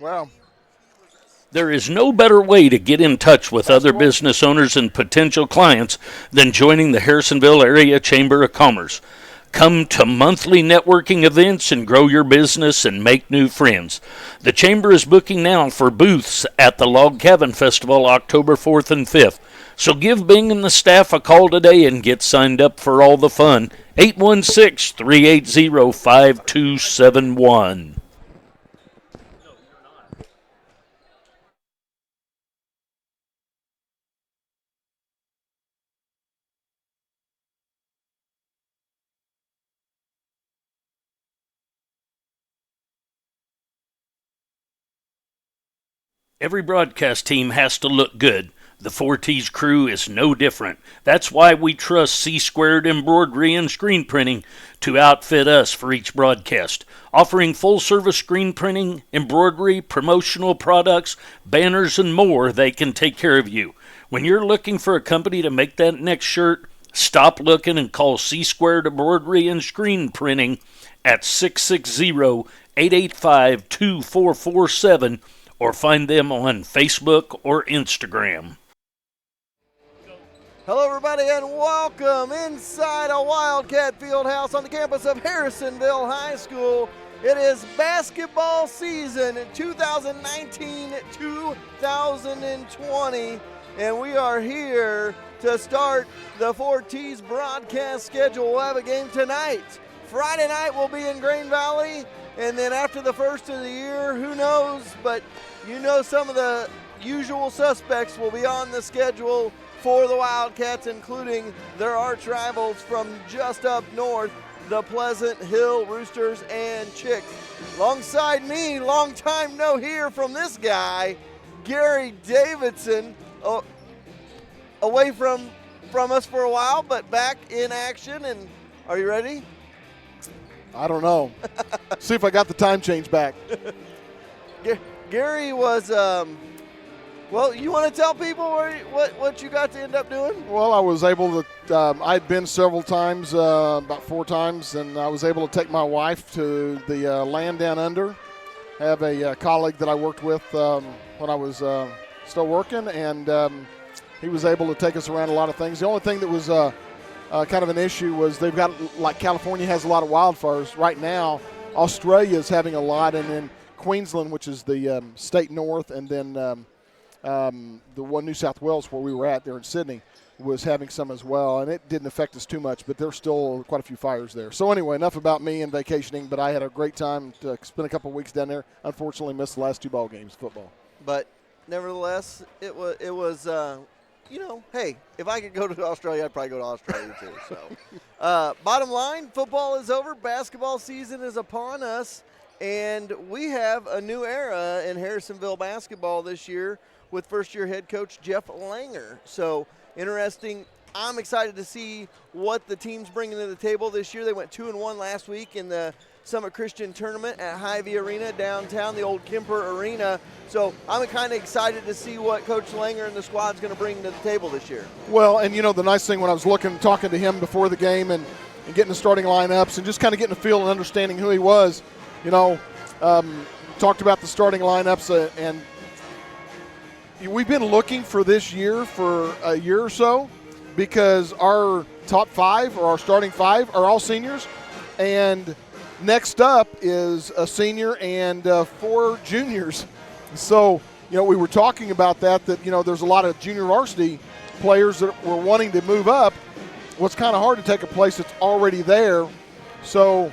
Wow. There is no better way to get in touch with other business owners and potential clients than joining the Harrisonville Area Chamber of Commerce. Come to monthly networking events and grow your business and make new friends. The Chamber is booking now for booths at the Log Cabin Festival October 4th and 5th. So give Bing and the staff a call today and get signed up for all the fun. 816-380-5271. Every broadcast team has to look good. The 4T's crew is no different. That's why we trust C-Squared Embroidery and Screen Printing to outfit us for each broadcast. Offering full-service screen printing, embroidery, promotional products, banners, and more, they can take care of you. When you're looking for a company to make that next shirt, stop looking and call C-Squared Embroidery and Screen Printing at 660-885-2447 or find them on Facebook or Instagram. Hello, everybody, and welcome inside a Wildcat Fieldhouse on the campus of Harrisonville High School. It is basketball season 2019-2020, and we are here to start the 4T's broadcast schedule. We'll have a game tonight. Friday night we'll be in Grain Valley, and then after the first of the year, who knows, but you know some of the usual suspects will be on the schedule for the Wildcats, including their arch rivals from just up north, the Pleasant Hill Roosters and Chicks. Alongside me, long time no hear from this guy, Gary Davidson, away from us for a while, but back in action. And are you ready? I don't know. See if I got the time change back. Gary was, well, you want to tell people what you got to end up doing? Well, I was able to, I'd been several times, about 4 times, and I was able to take my wife to the land down under. I have a colleague that I worked with when I was still working, and he was able to take us around a lot of things. The only thing that was kind of an issue was they've got, like California has a lot of wildfires. Right now, Australia is having a lot, and then Queensland, which is the state north, and then the one New South Wales where we were at there in Sydney was having some as well, and it didn't affect us too much, but there's still quite a few fires there. So anyway, enough about me and vacationing, but I had a great time to spend a couple of weeks down there. Unfortunately, missed the last 2 ball games, football. But nevertheless, it was you know, hey, if I could go to Australia, I'd probably go to Australia too. So bottom line, football is over, basketball season is upon us, and we have a new era in Harrisonville basketball this year with first-year head coach Jeff Langer. So interesting. I'm excited to see what the team's bringing to the table this year. They went 2-1 last week in the Summit Christian Tournament at Hy-Vee Arena downtown, the old Kemper Arena. So I'm kind of excited to see what Coach Langer and the squad's going to bring to the table this year. Well, and you know, the nice thing when I was talking to him before the game and getting the starting lineups and just kind of getting a feel and understanding who he was, you know, talked about the starting lineups and we've been looking for this year for a year or so because our top 5 or our starting 5 are all seniors, and next up is a senior and 4 juniors. So, you know, we were talking about that, you know, there's a lot of junior varsity players that were wanting to move up. Well, it's kind of hard to take a place that's already there. So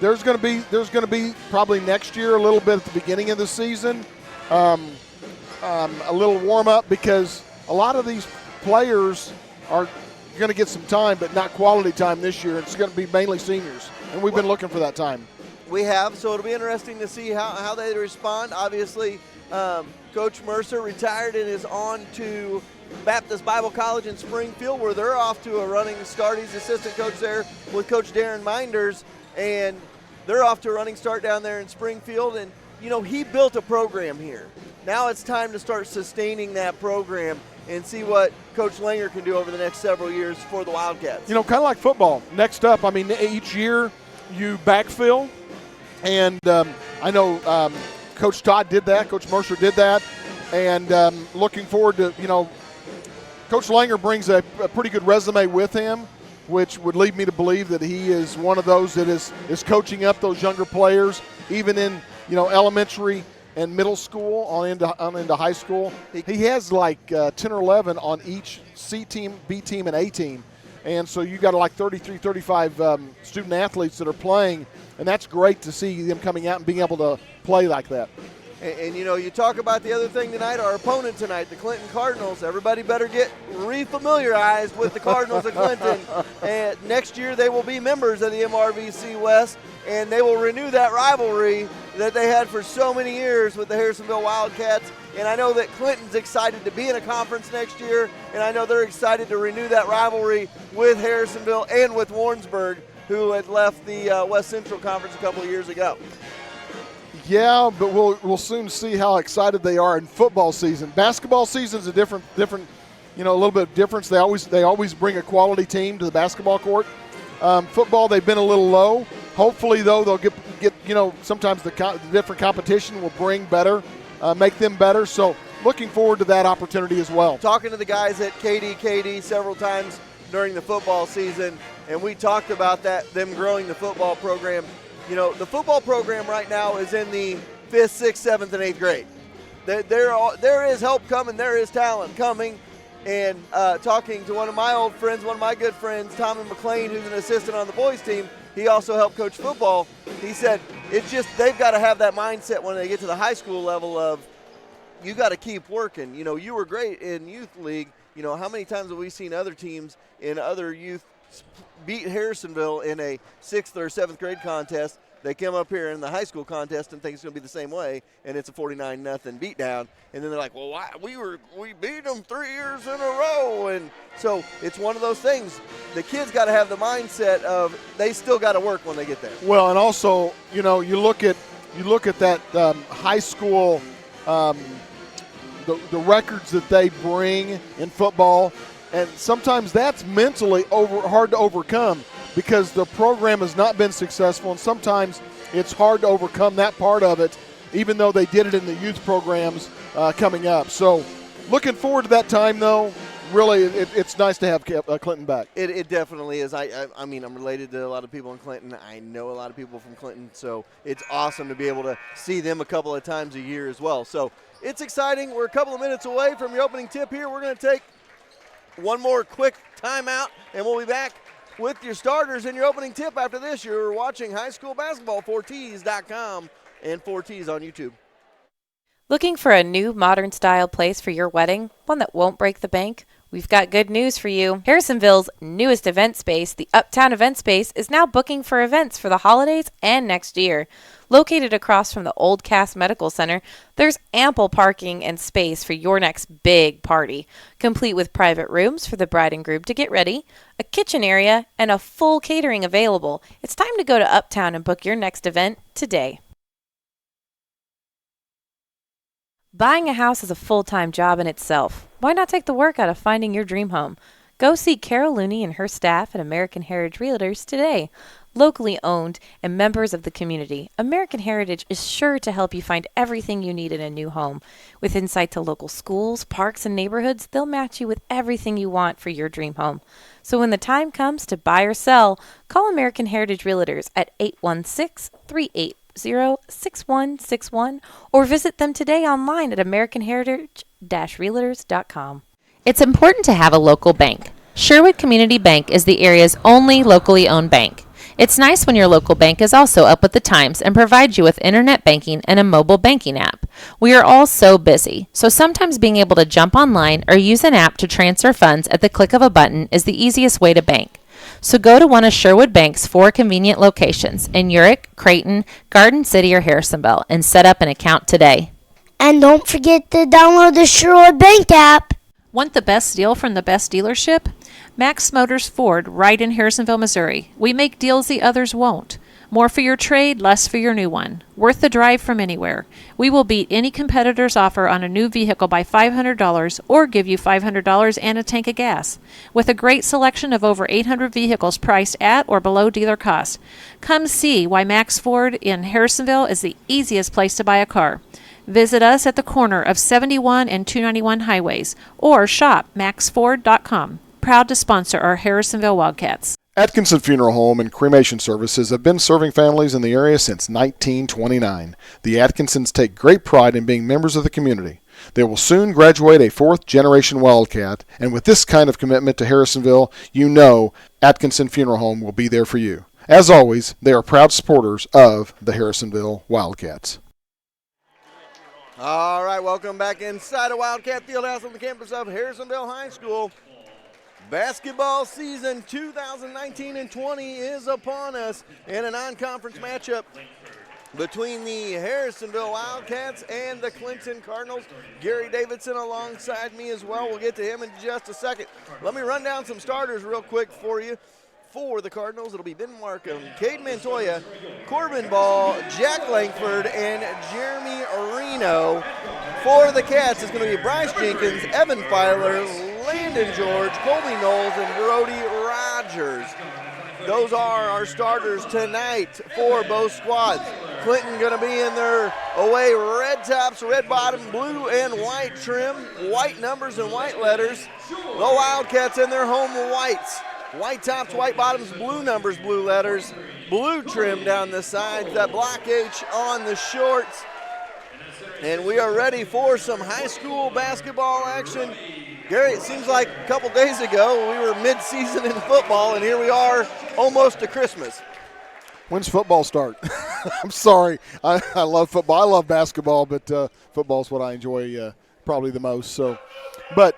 there's going to be probably next year a little bit at the beginning of the season, a little warm up because a lot of these players are going to get some time, but not quality time this year. It's going to be mainly seniors, and we've been looking for that time. We have, so it'll be interesting to see how they respond. Obviously, Coach Mercer retired and is on to Baptist Bible College in Springfield, where they're off to a running start. He's assistant coach there with Coach Darren Minders, and they're off to a running start down there in Springfield. And, you know, he built a program here. Now it's time to start sustaining that program and see what Coach Langer can do over the next several years for the Wildcats. You know, kind of like football. Next up, I mean, each year you backfill. And I know Coach Todd did that. Coach Mercer did that. And looking forward to, Coach Langer brings a pretty good resume with him, which would lead me to believe that he is one of those that is coaching up those younger players, even in, elementary and middle school on into high school. He has like 10 or 11 on each C team, B team, and A team. And so you got like 33, 35 student athletes that are playing, and that's great to see them coming out and being able to play like that. And you talk about the other thing tonight, our opponent tonight, the Clinton Cardinals. Everybody better get refamiliarized with the Cardinals of Clinton. And next year they will be members of the MRVC West, and they will renew that rivalry that they had for so many years with the Harrisonville Wildcats. And I know that Clinton's excited to be in a conference next year, and I know they're excited to renew that rivalry with Harrisonville and with Warrensburg, who had left the West Central Conference a couple of years ago. Yeah, but we'll soon see how excited they are in football season. Basketball season's a different, a little bit of difference. They always bring a quality team to the basketball court. Football, they've been a little low. Hopefully, though, they'll get sometimes the different competition will bring better, make them better. So looking forward to that opportunity as well. Talking to the guys at KD several times during the football season, and we talked about them growing the football program. The football program right now is in the 5th, 6th, 7th, and 8th grade. There is help coming. There is talent coming. And talking to one of my old friends, one of my good friends, Tommy McLean, who's an assistant on the boys team, he also helped coach football. He said it's just they've got to have that mindset when they get to the high school level of you got to keep working. You were great in youth league. How many times have we seen other teams in other youth beat Harrisonville in a 6th or 7th grade contest? They come up here in the high school contest and think it's going to be the same way, and it's a 49-0 beatdown. And then they're like, well, why? We beat them 3 years in a row. And so it's one of those things. The kids got to have the mindset of they still got to work when they get there. Well, and also, you look at that high school, the records that they bring in football, and sometimes that's mentally hard to overcome because the program has not been successful, and sometimes it's hard to overcome that part of it, even though they did it in the youth programs coming up. So looking forward to that time, though. Really, it's nice to have Clinton back. It definitely is. I mean, I'm related to a lot of people in Clinton. I know a lot of people from Clinton, so it's awesome to be able to see them a couple of times a year as well. So it's exciting. We're a couple of minutes away from your opening tip here. We're going to take one more quick timeout, and we'll be back with your starters and your opening tip after this. You're watching high school basketball, 4Ts.com and 4Ts on YouTube. Looking for a new modern-style place for your wedding, one that won't break the bank? We've got good news for you. Harrisonville's newest event space, the Uptown Event Space, is now booking for events for the holidays and next year. Located across from the Old Cass Medical Center, there's ample parking and space for your next big party, complete with private rooms for the bride and groom to get ready, a kitchen area, and a full catering available. It's time to go to Uptown and book your next event today. Buying a house is a full-time job in itself. Why not take the work out of finding your dream home? Go see Carol Looney and her staff at American Heritage Realtors today. Locally owned and members of the community, American Heritage is sure to help you find everything you need in a new home. With insight to local schools, parks, and neighborhoods, they'll match you with everything you want for your dream home. So when the time comes to buy or sell, call American Heritage Realtors at 816-380-6161 or visit them today online at americanheritage-realtors.com. It's important to have a local bank. Sherwood Community Bank is the area's only locally owned bank. It's nice when your local bank is also up with the times and provides you with internet banking and a mobile banking app. We are all so busy, so sometimes being able to jump online or use an app to transfer funds at the click of a button is the easiest way to bank. So go to one of Sherwood Bank's 4 convenient locations in Urick, Creighton, Garden City, or Harrisonville and set up an account today. And don't forget to download the Sherwood Bank app. Want the best deal from the best dealership? Max Motors Ford, right in Harrisonville, Missouri. We make deals the others won't. More for your trade, less for your new one. Worth the drive from anywhere. We will beat any competitor's offer on a new vehicle by $500 or give you $500 and a tank of gas. With a great selection of over 800 vehicles priced at or below dealer cost. Come see why Max Ford in Harrisonville is the easiest place to buy a car. Visit us at the corner of 71 and 291 highways or shop maxford.com. Proud to sponsor our Harrisonville Wildcats. Atkinson Funeral Home and Cremation Services have been serving families in the area since 1929. The Atkinsons take great pride in being members of the community. They will soon graduate a fourth-generation Wildcat, and with this kind of commitment to Harrisonville, you know Atkinson Funeral Home will be there for you. As always, they are proud supporters of the Harrisonville Wildcats. All right, welcome back inside of Wildcat Fieldhouse on the campus of Harrisonville High School. Basketball season 2019 and 20 is upon us in a non-conference matchup between the Harrisonville Wildcats and the Clinton Cardinals. Gary Davidson alongside me as well. We'll get to him in just a second. Let me run down some starters real quick for you. For the Cardinals, it'll be Ben Markham, Cade Montoya, Corbin Ball, Jack Langford, and Jeremy Areno. For the Cats, it's going to be Bryce Jenkins, Evan Filer, Landon George, Colby Knowles, and Brody Rogers. Those are our starters tonight for both squads. Clinton going to be in their away red tops, red bottom, blue and white trim, white numbers and white letters. The Wildcats in their home whites. White tops, white bottoms, blue numbers, blue letters, blue trim down the sides, that block H on the shorts. And we are ready for some high school basketball action. Gary, it seems like a couple days ago we were mid-season in football, and here we are almost to Christmas. When's football start? I'm sorry. I love football. I love basketball, but football is what I enjoy probably the most. So, but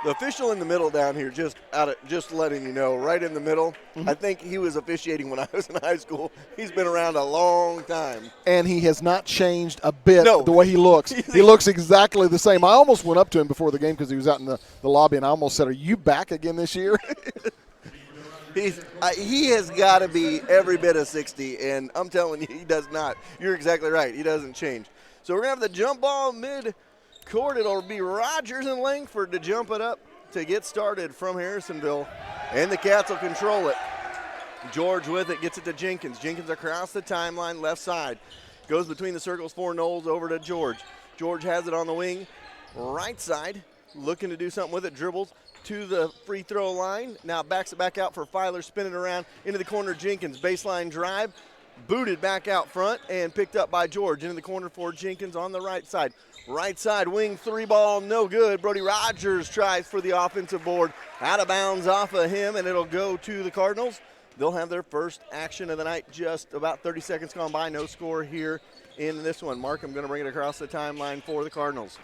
the official in the middle down here, just letting you know, right in the middle, I think he was officiating when I was in high school. He's been around a long time. And he has not changed a bit the way he looks. He looks exactly the same. I almost went up to him before the game because he was out in the lobby, and I almost said, "Are you back again this year?" He has got to be every bit of 60, and I'm telling you, he does not. You're exactly right. He doesn't change. So we're going to have the jump ball mid-court. It'll be Rogers and Langford to jump it up to get started from Harrisonville, and the Cats will control it. George with it, gets it to Jenkins. Jenkins across the timeline, left side. Goes between the circles for Knowles over to George. George has it on the wing, right side, looking to do something with it, dribbles to the free throw line. Now backs it back out for Filer, spinning around into the corner. Jenkins, baseline drive, booted back out front and picked up by George. Into the corner for Jenkins on the right side. Right side wing three ball, no good. Brody Rogers tries for the offensive board. Out of bounds off of him, and it'll go to the Cardinals. They'll have their first action of the night, just about 30 seconds gone by. No score here in this one. Markham going to bring it across the timeline for the Cardinals.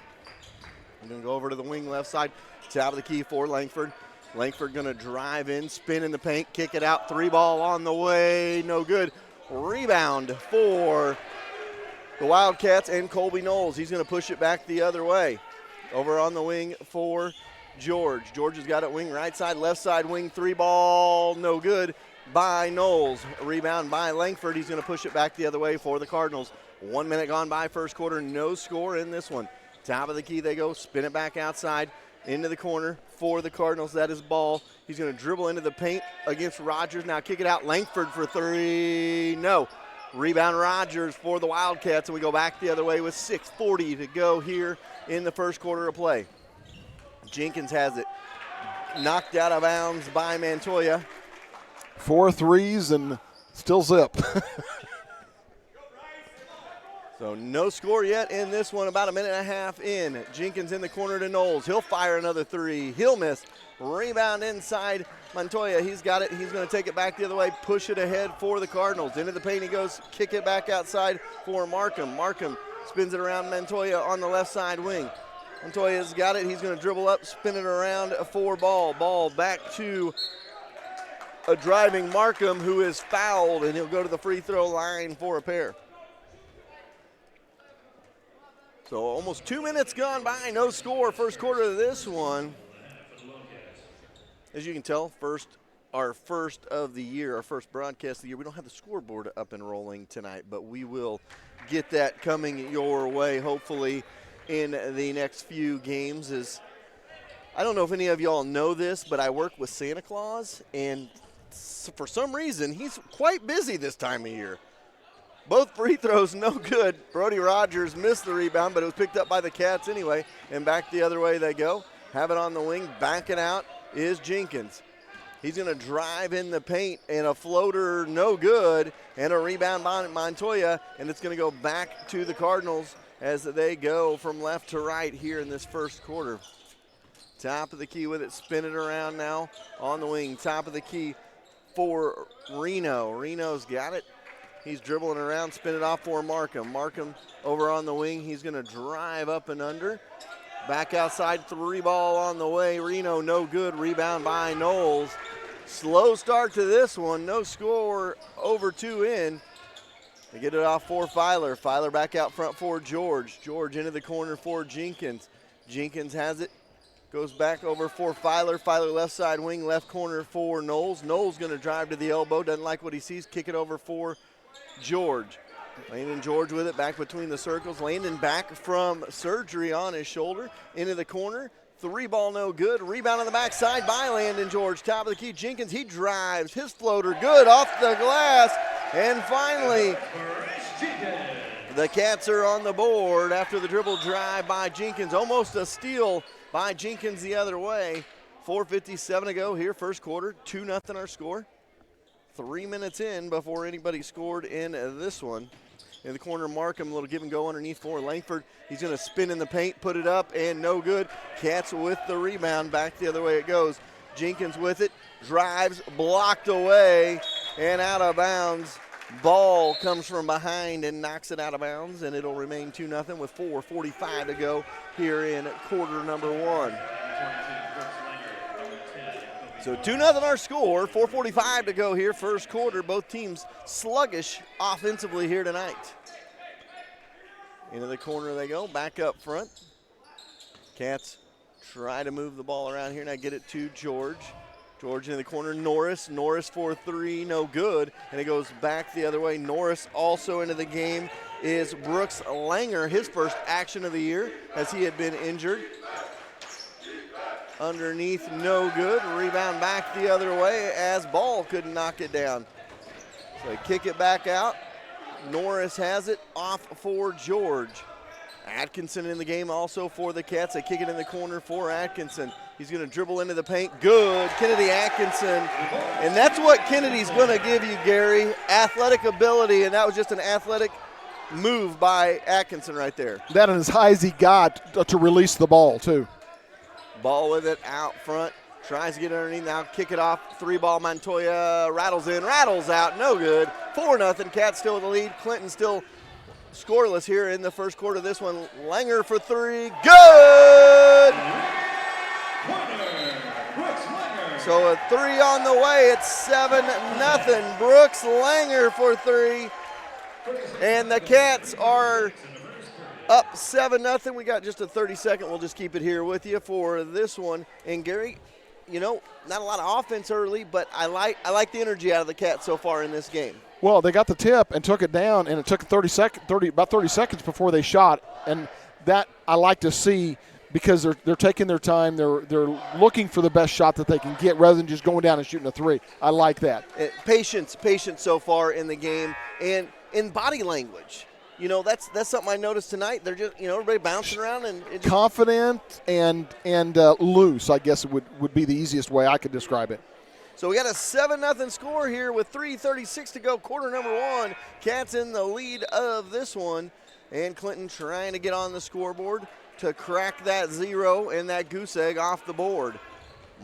I'm going to go over to the wing left side. Top of the key for Langford. Langford going to drive in, spin in the paint, kick it out. Three ball on the way, no good. Rebound for the Wildcats and Colby Knowles. He's going to push it back the other way. Over on the wing for George. George has got it wing right side, left side wing, three ball, no good by Knowles. Rebound by Langford. He's going to push it back the other way for the Cardinals. 1 minute gone by, first quarter, no score in this one. Top of the key they go, spin it back outside into the corner for the Cardinals. That is Ball. He's going to dribble into the paint against Rogers. Now kick it out. Langford for three. No. Rebound Rogers for the Wildcats, and we go back the other way with 6:40 to go here in the first quarter of play. Jenkins has it knocked out of bounds by Montoya. 4 threes and still zip. So no score yet in this one, about a minute and a half in. Jenkins in the corner to Knowles. He'll fire another three. He'll miss. Rebound inside Montoya. He's got it. He's going to take it back the other way, push it ahead for the Cardinals. Into the paint he goes, kick it back outside for Markham. Markham spins it around Montoya on the left side wing. Montoya's got it. He's going to dribble up, spin it around for Ball. Ball back to a driving Markham who is fouled, and he'll go to the free throw line for a pair. So almost 2 minutes gone by, no score, first quarter of this one. As you can tell, first our first of the year, our first broadcast of the year. We don't have the scoreboard up and rolling tonight, but we will get that coming your way hopefully in the next few games. I don't know if any of y'all know this, but I work with Santa Claus, and for some reason he's quite busy this time of year. Both free throws no good. Brody Rogers missed the rebound, but it was picked up by the Cats anyway, and back the other way they go. Have it on the wing, backing out is Jenkins. He's going to drive in the paint, and a floater no good, and a rebound by Montoya, and it's going to go back to the Cardinals as they go from left to right here in this first quarter. Top of the key with it, spin it around now on the wing. Top of the key for Reno. Reno's got it. He's dribbling around, spin it off for Markham. Markham over on the wing. He's going to drive up and under. Back outside, 3 ball on the way. Reno no good. Rebound by Knowles. Slow start to this one. No score, over 2 in. They get it off for Filer. Filer back out front for George. George into the corner for Jenkins. Jenkins has it. Goes back over for Filer. Filer left side wing, left corner for Knowles. Knowles going to drive to the elbow. Doesn't like what he sees. Kick it over for George. Landon George with it back between the circles. Landon back from surgery on his shoulder. Into the corner. 3 ball no good. Rebound on the backside by Landon George. Top of the key. Jenkins, he drives. His floater good off the glass. And finally, the Cats are on the board after the dribble drive by Jenkins. Almost a steal by Jenkins the other way. 4:57 to go here, first quarter. 2-0 our score. 3 minutes in before anybody scored in this one. In the corner, Markham, a little give and go underneath for Langford. He's going to spin in the paint, put it up, and no good. Cats with the rebound. Back the other way it goes. Jenkins with it, drives, blocked away, and out of bounds. Ball comes from behind and knocks it out of bounds, and it'll remain 2-0 with 4:45 to go here in quarter number 1. So 2-0 our score, 4:45 to go here, first quarter. Both teams sluggish offensively here tonight. Into the corner they go, back up front. Cats try to move the ball around here. Now get it to George. George in the corner, Norris. Norris for 3, no good. And it goes back the other way. Norris also into the game is Brooks Langer, his first action of the year as he had been injured. Underneath, no good. Rebound back the other way as Ball couldn't knock it down. So they kick it back out. Norris has it off for George. Atkinson in the game also for the Cats. They kick it in the corner for Atkinson. He's going to dribble into the paint. Good. Kennedy Atkinson. And that's what Kennedy's going to give you, Gary. Athletic ability, and that was just an athletic move by Atkinson right there. That and as high as he got to release the ball, too. Ball with it out front. Tries to get underneath now. Kick it off. 3 ball. Montoya rattles in. Rattles out. No good. 4-0. Cats still with the lead. Clinton still scoreless here in the first quarter of this one. Langer for 3. Good! So a 3 on the way. It's 7-0. Brooks Langer for 3. And the Cats are up 7-0. We got just a 30-second. We'll just keep it here with you for this one. And Gary, you know, not a lot of offense early, but I like the energy out of the Cats so far in this game. Well, they got the tip and took it down, and it took about 30 seconds before they shot, and that I like to see because they're taking their time. They're looking for the best shot that they can get rather than just going down and shooting a 3. I like that. Patience so far in the game, and in body language. You know, that's something I noticed tonight. They're just, you know, everybody bouncing around and confident and loose, I guess would be the easiest way I could describe it. So we got a 7-0 score here with 3:36 to go, quarter number 1. Cats in the lead of this one, and Clinton trying to get on the scoreboard to crack that 0 and that goose egg off the board.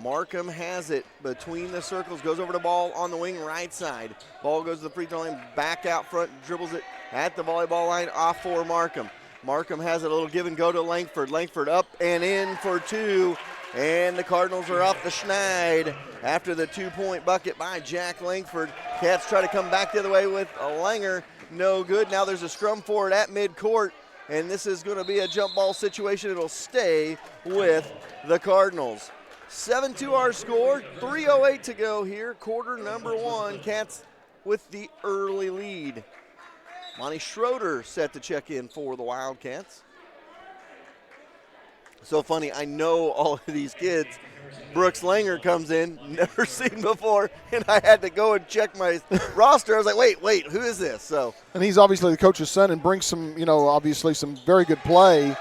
Markham has it between the circles, goes over the ball on the wing right side. Ball goes to the free throw line, back out front, dribbles it at the volleyball line, off for Markham. Markham has it, a little give and go to Langford. Langford up and in for 2, and the Cardinals are off the schneid after the 2-point bucket by Jack Langford. Cats try to come back the other way with a Langer, no good. Now there's a scrum for it at midcourt, and this is going to be a jump ball situation. It'll stay with the Cardinals. 7-2 our score, 3:08 to go here, quarter number 1. Cats with the early lead. Monty Schroeder set to check in for the Wildcats. So funny, I know all of these kids. Brooks Langer comes in, never seen before, and I had to go and check my roster. I was like, wait, who is this? So, and he's obviously the coach's son and brings some, obviously some very good play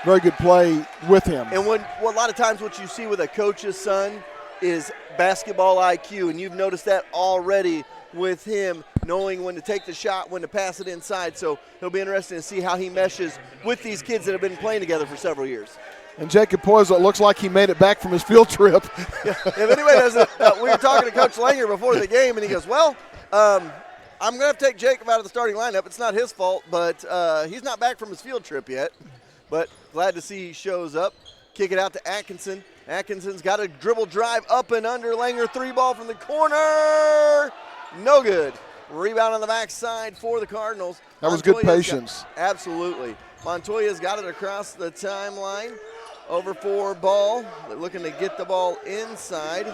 with him. And a lot of times what you see with a coach's son is basketball IQ, and you've noticed that already with him, knowing when to take the shot, when to pass it inside. So it'll be interesting to see how he meshes with these kids that have been playing together for several years. And Jacob Poisel, it looks like he made it back from his field trip. Yeah. If anybody doesn't, we were talking to Coach Langer before the game, and he goes, well, I'm going to have to take Jacob out of the starting lineup. It's not his fault, but he's not back from his field trip yet. But glad to see he shows up. Kick it out to Atkinson. Atkinson's got a dribble drive up and under. Langer 3-ball from the corner. No good. Rebound on the backside for the Cardinals. That was good patience. Absolutely. Montoya's got it across the timeline. Over for Ball. They're looking to get the ball inside.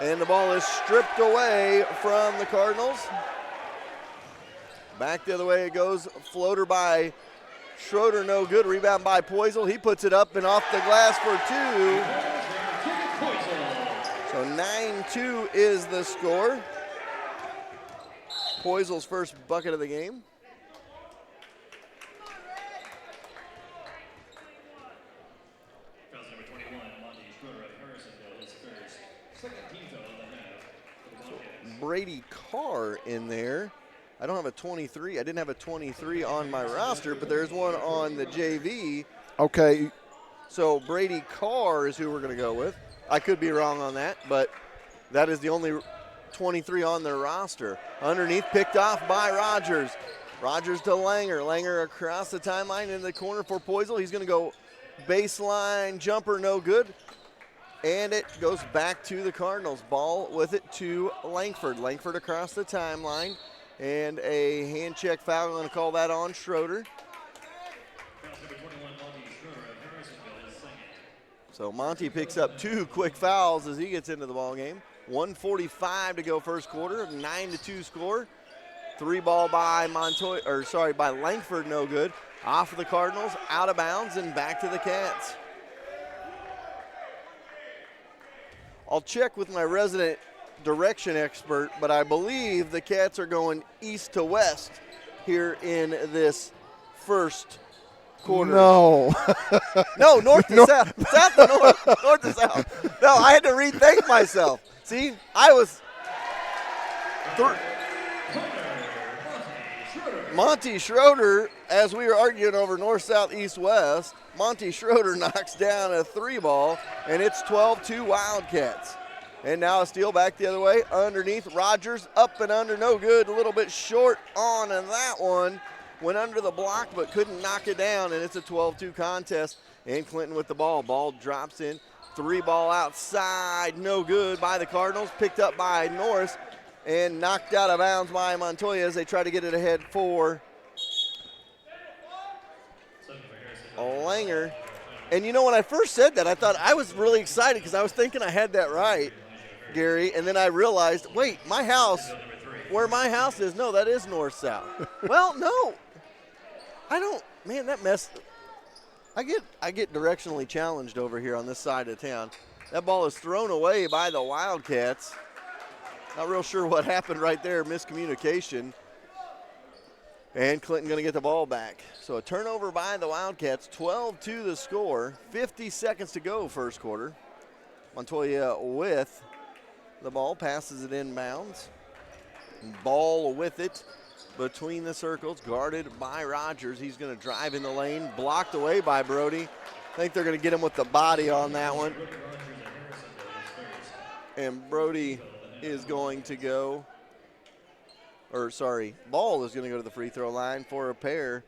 And the ball is stripped away from the Cardinals. Back the other way it goes. Floater by Schroeder, no good. Rebound by Poisel. He puts it up and off the glass for 2. So 9-2 is the score. Poisel's first bucket of the game. Brady Carr in there. I don't have a 23. I didn't have a 23 on my roster, but there's one on the JV. Okay. So Brady Carr is who we're going to go with. I could be wrong on that, but that is the only 23 on their roster. Underneath, picked off by Rogers. Rogers to Langer. Langer across the timeline in the corner for Poisel. He's going to go baseline jumper, no good. And it goes back to the Cardinals. Ball with it to Langford. Langford across the timeline. And a hand check foul. I'm going to call that on Schroeder. So Monty picks up 2 quick fouls as he gets into the ball game. 1:45 to go first quarter. 9-2 score. 3-ball by by Langford, no good. Off of the Cardinals, out of bounds, and back to the Cats. I'll check with my resident direction expert, but I believe the Cats are going east to west here in this first quarter. No. No, north to south. South to north. North to south. No, I had to rethink myself. See, I was Monty Schroeder, as we were arguing over north, south, east, west, Monty Schroeder knocks down a 3-ball, and it's 12-2 Wildcats. And now a steal back the other way. Underneath, Rogers up and under, no good. A little bit short on that one. Went under the block but couldn't knock it down, and it's a 12-2 contest. And Clinton with the ball. Ball drops in. 3-ball outside, no good by the Cardinals. Picked up by Norris and knocked out of bounds by Montoya as they try to get it ahead for Langer. And you know, when I first said that, I thought I was really excited because I was thinking I had that right, Gary, and then I realized, wait, my house, where my house is, no, that is north-south. Well, no, I don't, man, that mess. I get directionally challenged over here on this side of town. That ball is thrown away by the Wildcats. Not real sure what happened right there, miscommunication. And Clinton going to get the ball back. So a turnover by the Wildcats, 12-2 the score, 50 seconds to go first quarter. Montoya with the ball, passes it inbounds. Ball with it between the circles, guarded by Rogers. He's going to drive in the lane, blocked away by Brody. I think they're going to get him with the body on that one. And Brody is going to go, Ball is going to go to the free throw line for a pair.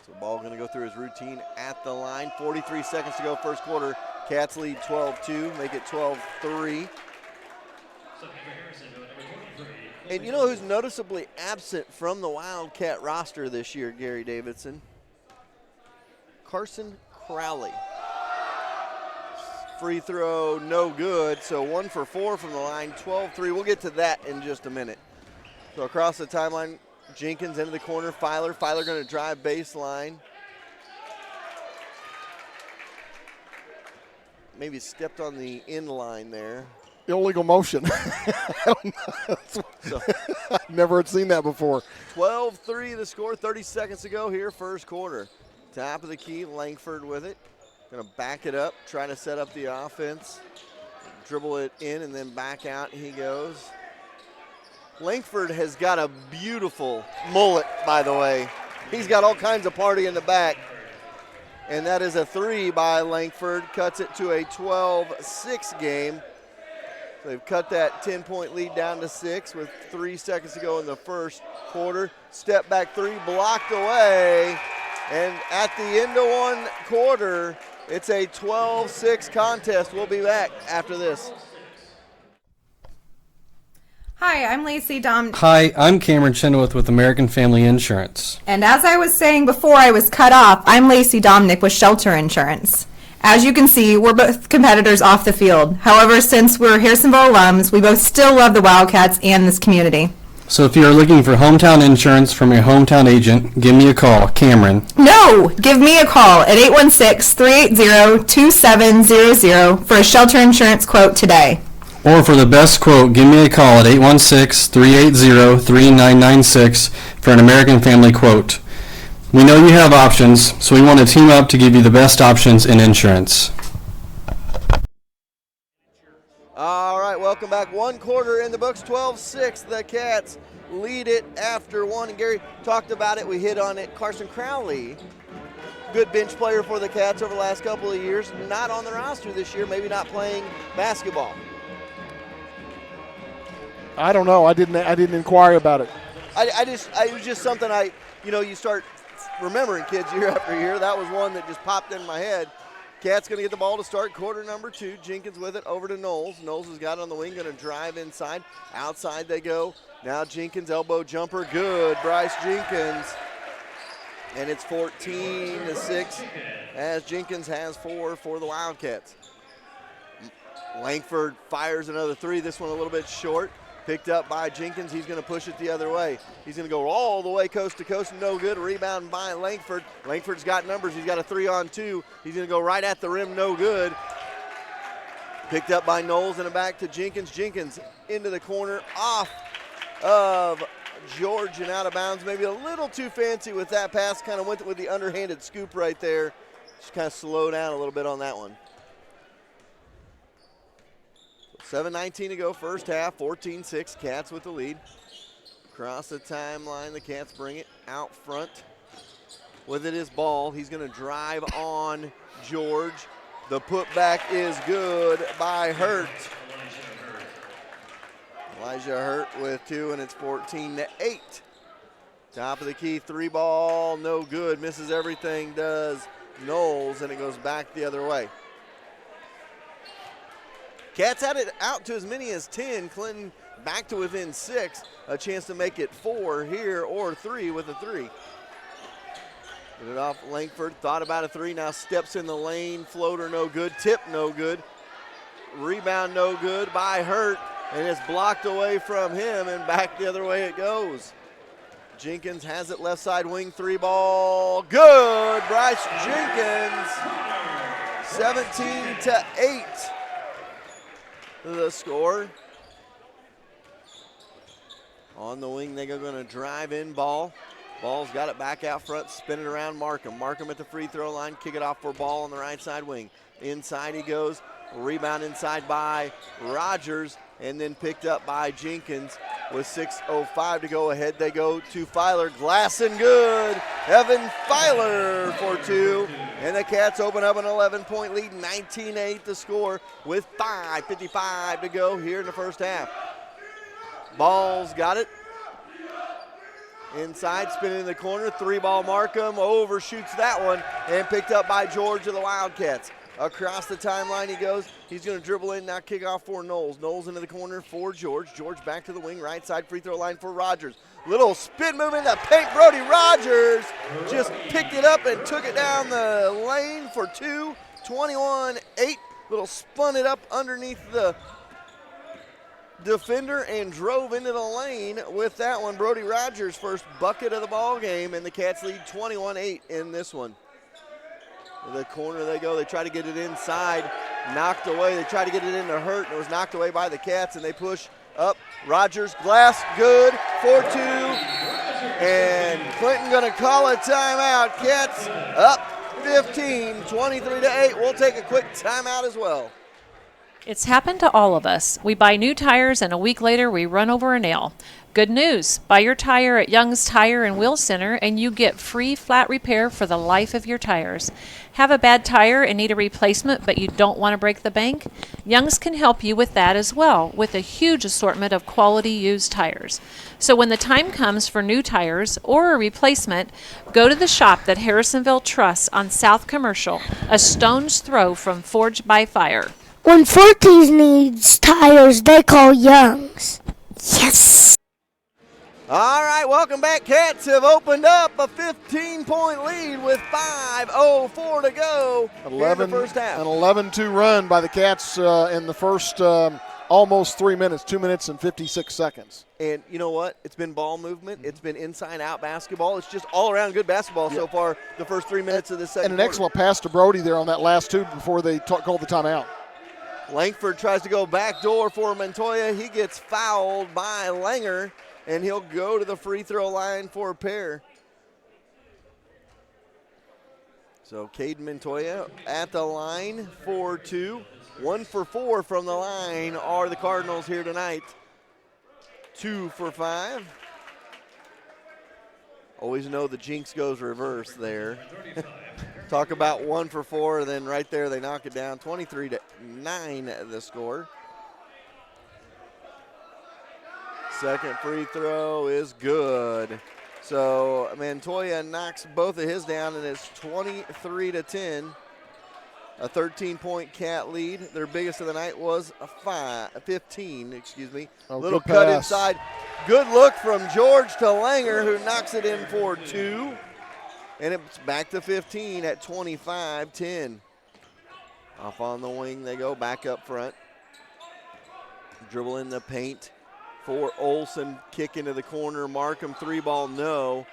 So Ball going to go through his routine at the line. 43 seconds to go first quarter. Cats lead 12-2, make it 12-3. And you know who's noticeably absent from the Wildcat roster this year, Gary Davidson? Carson Crowley. free throw, no good. So 1 for 4 from the line, 12-3. We'll get to that in just a minute. So across the timeline, Jenkins into the corner. Filer going to drive baseline. Maybe stepped on the end line there. Illegal motion. I've never seen that before. 12-3 the score, 30 seconds to go here, first quarter. Top of the key, Langford with it. Going to back it up, try to set up the offense. Dribble it in and then back out he goes. Langford has got a beautiful mullet, by the way. He's got all kinds of party in the back. And that is a 3 by Langford, cuts it to a 12-6 game. So they've cut that 10-point lead down to 6 with 3 seconds to go in the first quarter. Step back 3, blocked away. And at the end of one quarter, it's a 12-6 contest. We'll be back after this. Hi, I'm Lacey Dom. Hi, I'm Cameron Chenoweth with American Family Insurance. And as I was saying before I was cut off, I'm Lacey Domnick with Shelter Insurance. As you can see, we're both competitors off the field. However, since we're Harrisonville alums, we both still love the Wildcats and this community. So if you're looking for hometown insurance from your hometown agent, give me a call, Cameron. No! Give me a call at 816-380-2700 for a shelter insurance quote today. Or for the best quote, give me a call at 816-380-3996 for an American Family quote. We know you have options, so we want to team up to give you the best options in insurance. All right, welcome back. One quarter in the books, 12-6. The Cats lead it after one. And Gary talked about it. We hit on it. Carson Crowley, good bench player for the Cats over the last couple of years. Not on the roster this year, maybe not playing basketball. I don't know. I didn't inquire about it. It was just something you start remembering kids year after year. That was one that just popped in my head. Cats going to get the ball to start quarter number 2. Jenkins with it over to Knowles. Knowles has got it on the wing, going to drive inside. Outside they go. Now Jenkins, elbow jumper, good. Bryce Jenkins. And it's 14-6 as Jenkins has 4 for the Wildcats. Langford fires another 3. This one a little bit short. Picked up by Jenkins. He's going to push it the other way. He's going to go all the way coast to coast. No good. Rebound by Langford. Langford's got numbers. He's got a 3-on-2. He's going to go right at the rim. No good. Picked up by Knowles and back to Jenkins. Jenkins into the corner off of George and out of bounds. Maybe a little too fancy with that pass. Kind of went with the underhanded scoop right there. Just kind of slow down a little bit on that one. 7:19 to go, first half, 14-6, Cats with the lead. Across the timeline, the Cats bring it out front. With it is Ball. He's going to drive on George. The putback is good by Hurt. Elijah Hurt with 2, and it's 14-8. Top of the key, 3 ball, no good. Misses everything, does Knowles, and it goes back the other way. Cats had it out to as many as 10. Clinton back to within 6. A chance to make it 4 here or 3 with a 3. Get it off Langford. Thought about a 3. Now steps in the lane. Floater no good. Tip no good. Rebound no good by Hurt. And it's blocked away from him and back the other way it goes. Jenkins has it left side wing. 3 ball. Good. Bryce Jenkins. 17-8. The score. On the wing, they're going to drive in Ball. Ball's got it back out front, spin it around Markham. Markham at the free throw line, kick it off for Ball on the right side wing. Inside he goes, rebound inside by Rogers, and then picked up by Jenkins with 6:05 to go ahead. They go to Filer, glass and good. Evan Filer for 2. And the Cats open up an 11-point lead, 19-8 the score with 5:55 to go here in the first half. Ball's got it. Inside, spinning in the corner, 3-ball Markham, overshoots that one, and picked up by George of the Wildcats. Across the timeline he goes. He's going to dribble in, now kick off for Knowles. Knowles into the corner for George. George back to the wing, right side free throw line for Rogers. Little spin move in the paint. Brody Rogers just picked it up and took it down the lane for 2. 21-8 Little spun it up underneath the defender and drove into the lane with that one. Brody Rogers' first bucket of the ball game, and the Cats lead 21-8 in this one. To the corner they go. They try to get it inside. Knocked away. They tried to get it into Hurt, and it was knocked away by the Cats, and they push up. Rogers, glass, good, 4-2. And Clinton going to call a timeout. Cats up 15, 23-8. We'll take a quick timeout as well. It's happened to all of us. We buy new tires and a week later we run over a nail. Good news, buy your tire at Young's Tire and Wheel Center and you get free flat repair for the life of your tires. Have a bad tire and need a replacement but you don't want to break the bank? Young's can help you with that as well, with a huge assortment of quality used tires. So when the time comes for new tires or a replacement, go to the shop that Harrisonville trusts on South Commercial, a stone's throw from Forged by Fire. When 4Ts needs tires, they call Young's. Yes! All right, welcome back. Cats have opened up a 15-point lead with 5:04 to go in the first half. An 11-2 run by the Cats in the first almost 3 minutes, 2 minutes and 56 seconds. And you know what? It's been ball movement. It's been inside-out basketball. It's just all-around good basketball so far the first 3 minutes of the second And an quarter. excellent pass to Brody there on that last two before they called the timeout. Langford tries to go backdoor for Montoya. He gets fouled by Langer, and he'll go to the free throw line for a pair. So Caden Montoya at the line for 2. 1 for 4 from the line are the Cardinals here tonight. 2 for 5. Always know the jinx goes reverse there. Talk about 1 for 4, then right there they knock it down. 23-9 the score. Second free throw is good. So Montoya knocks both of his down, and it's 23-10. A 13-point Cat lead. Their biggest of the night was a 15, excuse me. Little cut pass inside. Good look from George to Langer, who knocks it in for 2. And it's back to 15 at 25-10. Off on the wing they go, back up front. Dribble in the paint for Olsen. Kick into the corner. Markham 3-ball, no.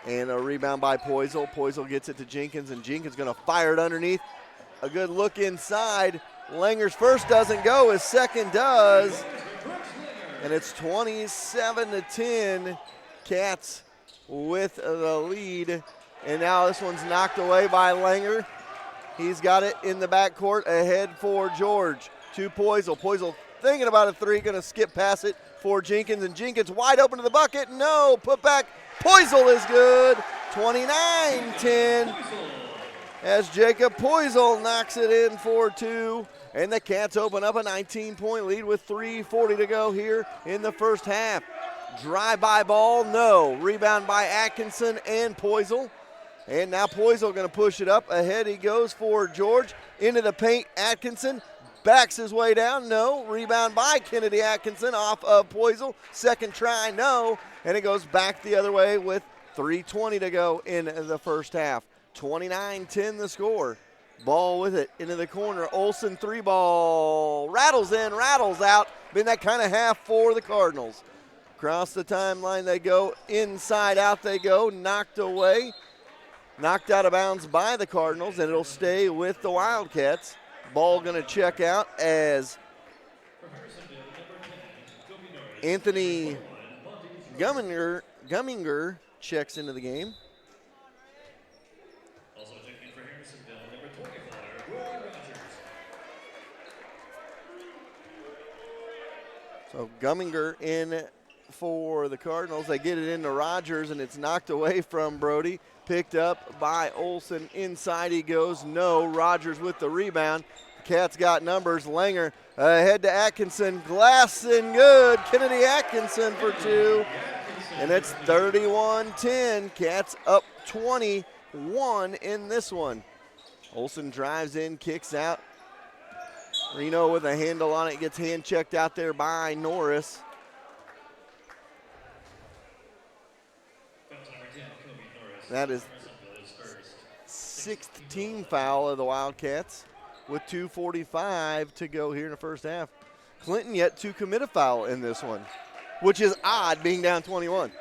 And a rebound by Poisel. Poisel gets it to Jenkins, and Jenkins going to fire it underneath. A good look inside. Langer's first doesn't go. His second does. And it's 27-10. Cats with the lead. And now this one's knocked away by Langer. He's got it in the backcourt ahead for George. To Poisel. Poisel thinking about a three. Going to skip past it for Jenkins. And Jenkins wide open to the bucket. No. Put back. Poisel is good. 29-10 as Jacob Poisel knocks it in for 2. And the Cats open up a 19-point lead with 3:40 to go here in the first half. Drive-by ball, no. Rebound by Atkinson and Poisel. And now Poisel going to push it up. Ahead he goes for George. Into the paint, Atkinson. Backs his way down, no. Rebound by Kennedy Atkinson off of Poisel. Second try, no. And it goes back the other way with 3:20 to go in the first half. 29-10 the score. Ball with it into the corner. Olsen 3-ball. Rattles in, rattles out. Been that kind of half for the Cardinals. Across the timeline they go. Inside out they go. Knocked away. Knocked out of bounds by the Cardinals, and it'll stay with the Wildcats. Ball going to check out as Anthony Gumminger checks into the game. So Gumminger in for the Cardinals. They get it into Rogers, and it's knocked away from Brody. Picked up by Olsen. Inside he goes. No. Rogers with the rebound. Cats got numbers. Langer ahead to Atkinson. Glass and good. Kennedy Atkinson for 2. And it's 31-10. Cats up 21 in this one. Olsen drives in, kicks out. Reno with a handle on it. Gets hand checked out there by Norris. That is 6th team foul of the Wildcats. with 2:45 to go here in the first half. Clinton yet to commit a foul in this one, which is odd being down 21.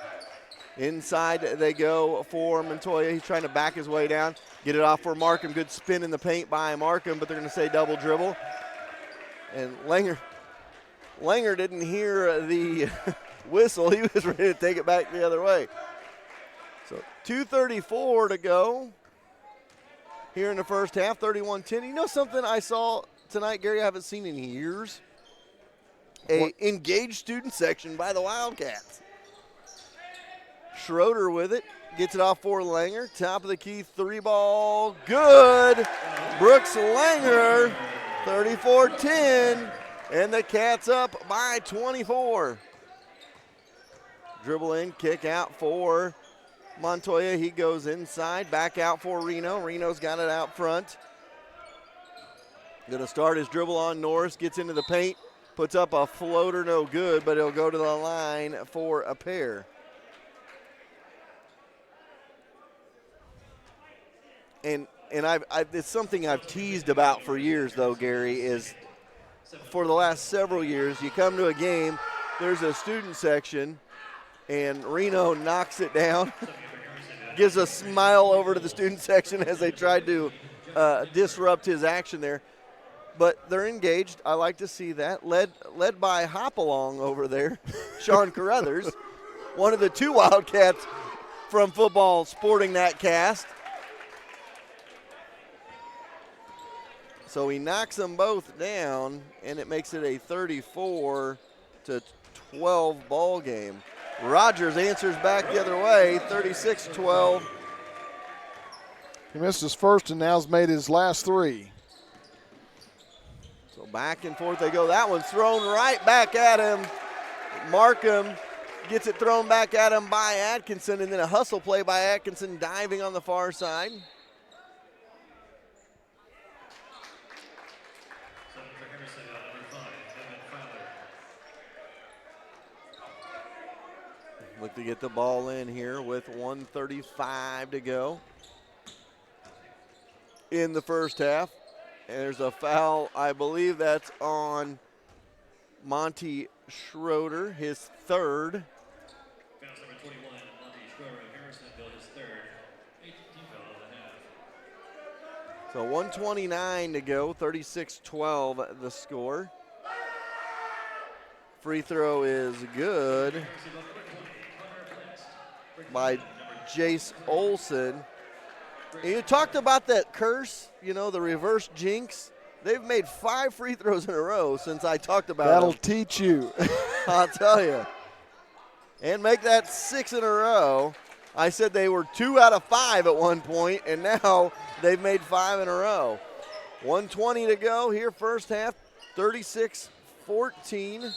Inside they go for Montoya. He's trying to back his way down, get it off for Markham. Good spin in the paint by Markham, but they're going to say double dribble. And Langer didn't hear the whistle. He was ready to take it back the other way. So 2:34 to go here in the first half, 31-10. You know something I saw tonight, Gary, I haven't seen in years? A engaged student section by the Wildcats. Schroeder with it, gets it off for Langer. Top of the key, 3-ball, good. Brooks Langer, 34-10, and the Cats up by 24. Dribble in, kick out for Montoya. He goes inside, back out for Reno. Reno's got it out front. Gonna start his dribble on Norris, gets into the paint, puts up a floater, no good, but he'll go to the line for a pair. And it's something I've teased about for years, though, Gary, is for the last several years, you come to a game, there's a student section, and Reno knocks it down, gives a smile over to the student section as they tried to disrupt his action there. But they're engaged. I like to see that. Led by Hopalong over there, Sean Carruthers, one of the two Wildcats from football sporting that cast. So he knocks them both down, and it makes it a 34-12 ball game. Rogers answers back the other way, 36-12. He missed his first and now's made his last three. So back and forth they go. That one's thrown right back at him. Markham gets it thrown back at him by Atkinson, and then a hustle play by Atkinson diving on the far side. Look to get the ball in here with 1:35 to go in the first half. And there's a foul, I believe that's on Monty Schroeder, his third. Foul number 21, Monty Schroeder of Harrisonville, his third. 18 foul of the half. So 1:29 to go, 36-12 the score. Free throw is good by Jace Olson. And you talked about that curse, you know, the reverse jinx. They've made 5 free throws in a row since I talked about it. That'll teach you. I'll tell you. And make that 6 in a row. I said they were 2 out of 5 at one point, and now they've made 5 in a row. 1:20 to go here, first half, 36-14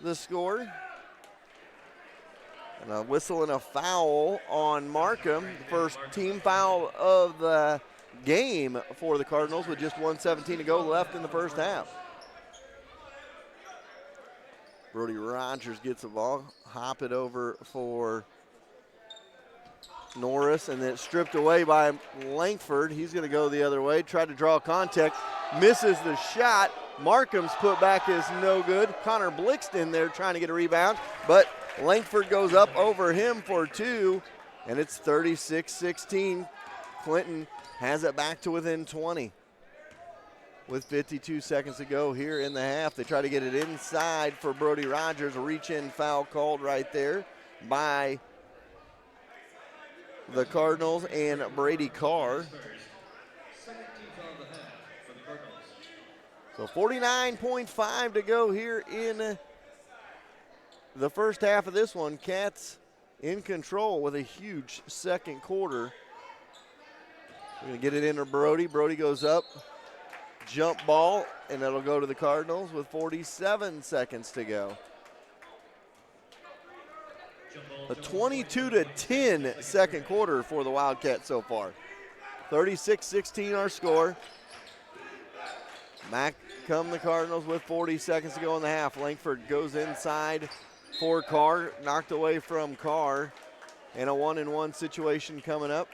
the score. And a whistle and a foul on Markham. The first team foul of the game for the Cardinals with just 1:17 to go left in the first half. Brody Rogers gets the ball, hop it over for Norris, and then stripped away by Langford. He's going to go the other way, tried to draw contact, misses the shot. Markham's put back is no good. Connor Blixt in there trying to get a rebound, but Langford goes up over him for 2, and it's 36-16. Clinton has it back to within 20 with 52 seconds to go here in the half. They try to get it inside for Brody Rogers. A reach-in foul called right there by the Cardinals and Brady Carr. So 49.5 to go here in the first half of this one. Cats in control with a huge second quarter. We're going to get it into Brody. Brody goes up, jump ball, and it'll go to the Cardinals with 47 seconds to go. A 22-10 second quarter for the Wildcats so far. 36-16 our score. Back come the Cardinals with 40 seconds to go in the half. Langford goes inside for Carr, knocked away from Carr. And a 1-and-1 situation coming up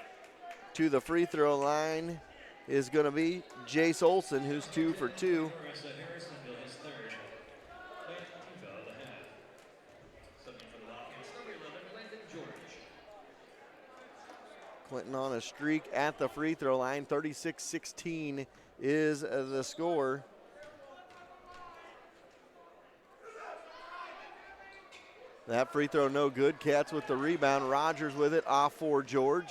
to the free throw line is going to be Jace Olson, who's 2 for 2. Harrisonville his third. 8th foul of the half. Subbing for the Wildcats, number 11, Landon George. Clinton on a streak at the free throw line. 36-16 is the score. That free throw no good. Cats with the rebound. Rogers with it off for George.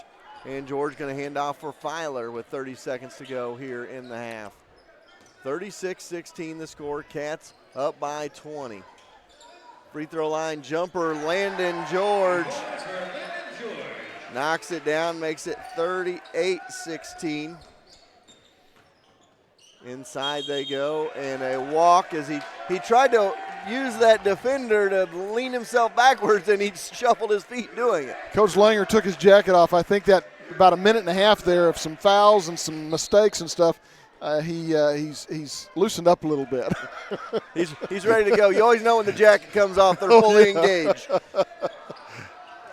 And George going to hand off for Filer with 30 seconds to go here in the half. 36-16 the score. Cats up by 20. Free throw line jumper, Landon George. Knocks it down, makes it 38-16. Inside they go, and a walk as he tried to use that defender to lean himself backwards, and he shuffled his feet doing it. Coach Langer took his jacket off. I think that about a minute and a half there of some fouls and some mistakes and stuff. He's loosened up a little bit. he's ready to go. You always know when the jacket comes off, they're fully engaged.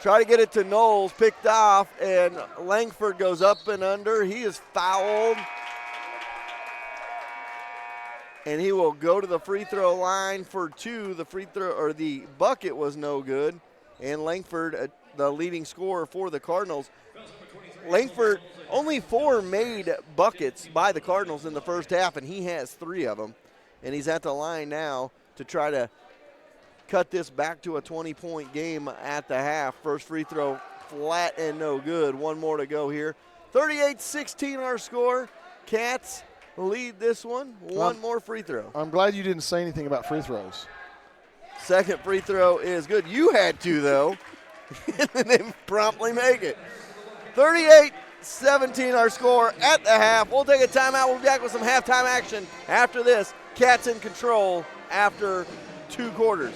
Try to get it to Knowles, picked off, and Langford goes up and under. He is fouled. And he will go to the free throw line for 2. The free throw or the bucket was no good. And Langford, the leading scorer for the Cardinals. Langford, only 4 made buckets by the Cardinals in the first half, and he has 3 of them. And he's at the line now to try to cut this back to a 20-point game at the half. First free throw flat and no good. 1 more to go here. 38-16 our score. Cats lead this one. 1 more free throw. I'm glad you didn't say anything about free throws. Second free throw is good. You had to, though. And then they promptly make it. 38-17 our score at the half. We'll take a timeout. We'll be back with some halftime action after this. Cats in control after 2 quarters.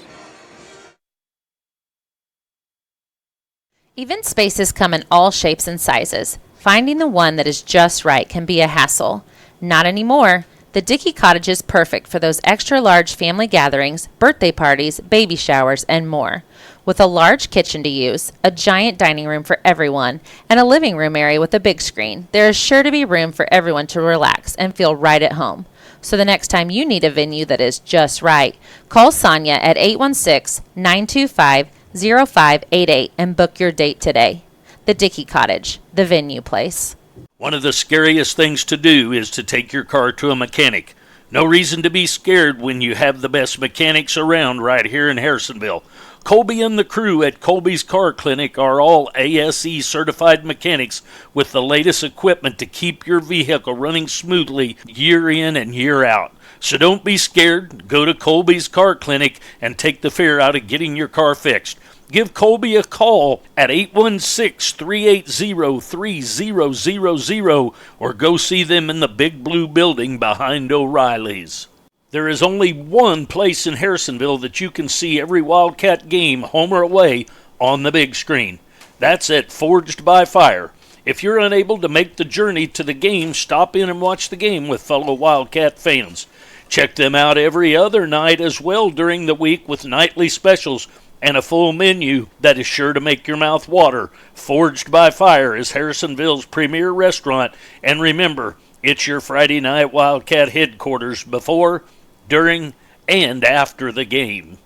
Event spaces come in all shapes and sizes. Finding the one that is just right can be a hassle. Not anymore. The Dickey Cottage is perfect for those extra large family gatherings, birthday parties, baby showers, and more. With a large kitchen to use, a giant dining room for everyone, and a living room area with a big screen, there is sure to be room for everyone to relax and feel right at home. So the next time you need a venue that is just right, call Sonia at 816-925-0588 and book your date today. The Dickey Cottage, the venue place. One of the scariest things to do is to take your car to a mechanic. No reason to be scared when you have the best mechanics around right here in Harrisonville. Colby and the crew at Colby's Car Clinic are all ASE certified mechanics with the latest equipment to keep your vehicle running smoothly year in and year out. So don't be scared. Go to Colby's Car Clinic and take the fear out of getting your car fixed. Give Colby a call at 816-380-3000 or go see them in the big blue building behind O'Reilly's. There is only one place in Harrisonville that you can see every Wildcat game, home or away, on the big screen. That's at Forged by Fire. If you're unable to make the journey to the game, stop in and watch the game with fellow Wildcat fans. Check them out every other night as well during the week with nightly specials and a full menu that is sure to make your mouth water. Forged by Fire is Harrisonville's premier restaurant, and remember, it's your Friday night Wildcat headquarters before, during, and after the game.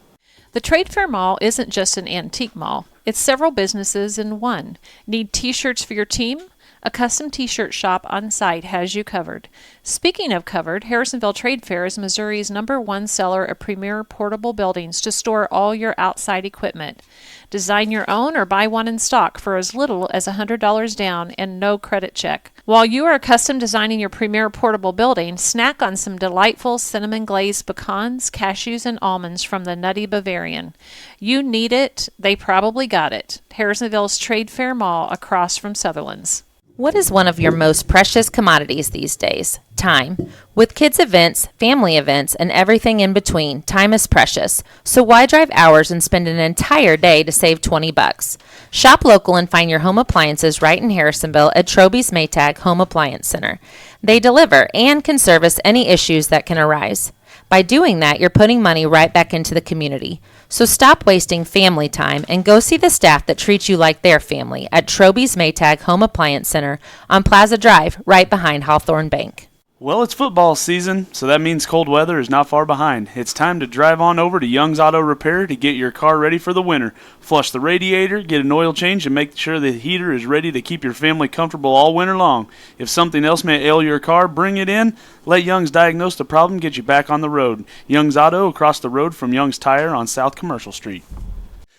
The Trade Fair Mall isn't just an antique mall. It's several businesses in one. Need t-shirts for your team? A custom t-shirt shop on site has you covered. Speaking of covered, Harrisonville Trade Fair is Missouri's #1 seller of premier portable buildings to store all your outside equipment. Design your own or buy one in stock for as little as $100 down and no credit check. While you are custom designing your premier portable building, snack on some delightful cinnamon glazed pecans, cashews, and almonds from the Nutty Bavarian. You need it, they probably got it. Harrisonville's Trade Fair Mall across from Sutherland's. What is one of your most precious commodities these days? Time. With kids' events, family events, and everything in between, time is precious. So why drive hours and spend an entire day to save $20? Shop local and find your home appliances right in Harrisonville at Troby's Maytag Home Appliance Center. They deliver and can service any issues that can arise. By doing that, you're putting money right back into the community. So stop wasting family time and go see the staff that treats you like their family at Troby's Maytag Home Appliance Center on Plaza Drive, right behind Hawthorne Bank. Well, it's football season, so that means cold weather is not far behind. It's time to drive on over to Young's Auto Repair to get your car ready for the winter. Flush the radiator, get an oil change, and make sure the heater is ready to keep your family comfortable all winter long. If something else may ail your car, bring it in. Let Young's diagnose the problem, get you back on the road. Young's Auto, across the road from Young's Tire on South Commercial Street.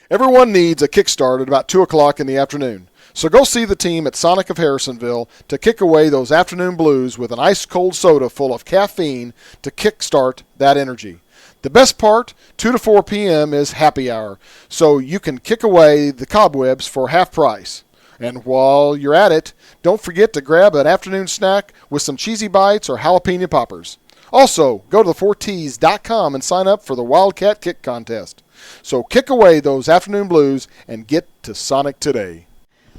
Everyone needs a kickstart at about 2 o'clock in the afternoon. So go see the team at Sonic of Harrisonville to kick away those afternoon blues with an ice-cold soda full of caffeine to kickstart that energy. The best part, 2 to 4 p.m. is happy hour, so you can kick away the cobwebs for half price. And while you're at it, don't forget to grab an afternoon snack with some cheesy bites or jalapeno poppers. Also, go to the4ts.com and sign up for the Wildcat Kick Contest. So kick away those afternoon blues and get to Sonic today.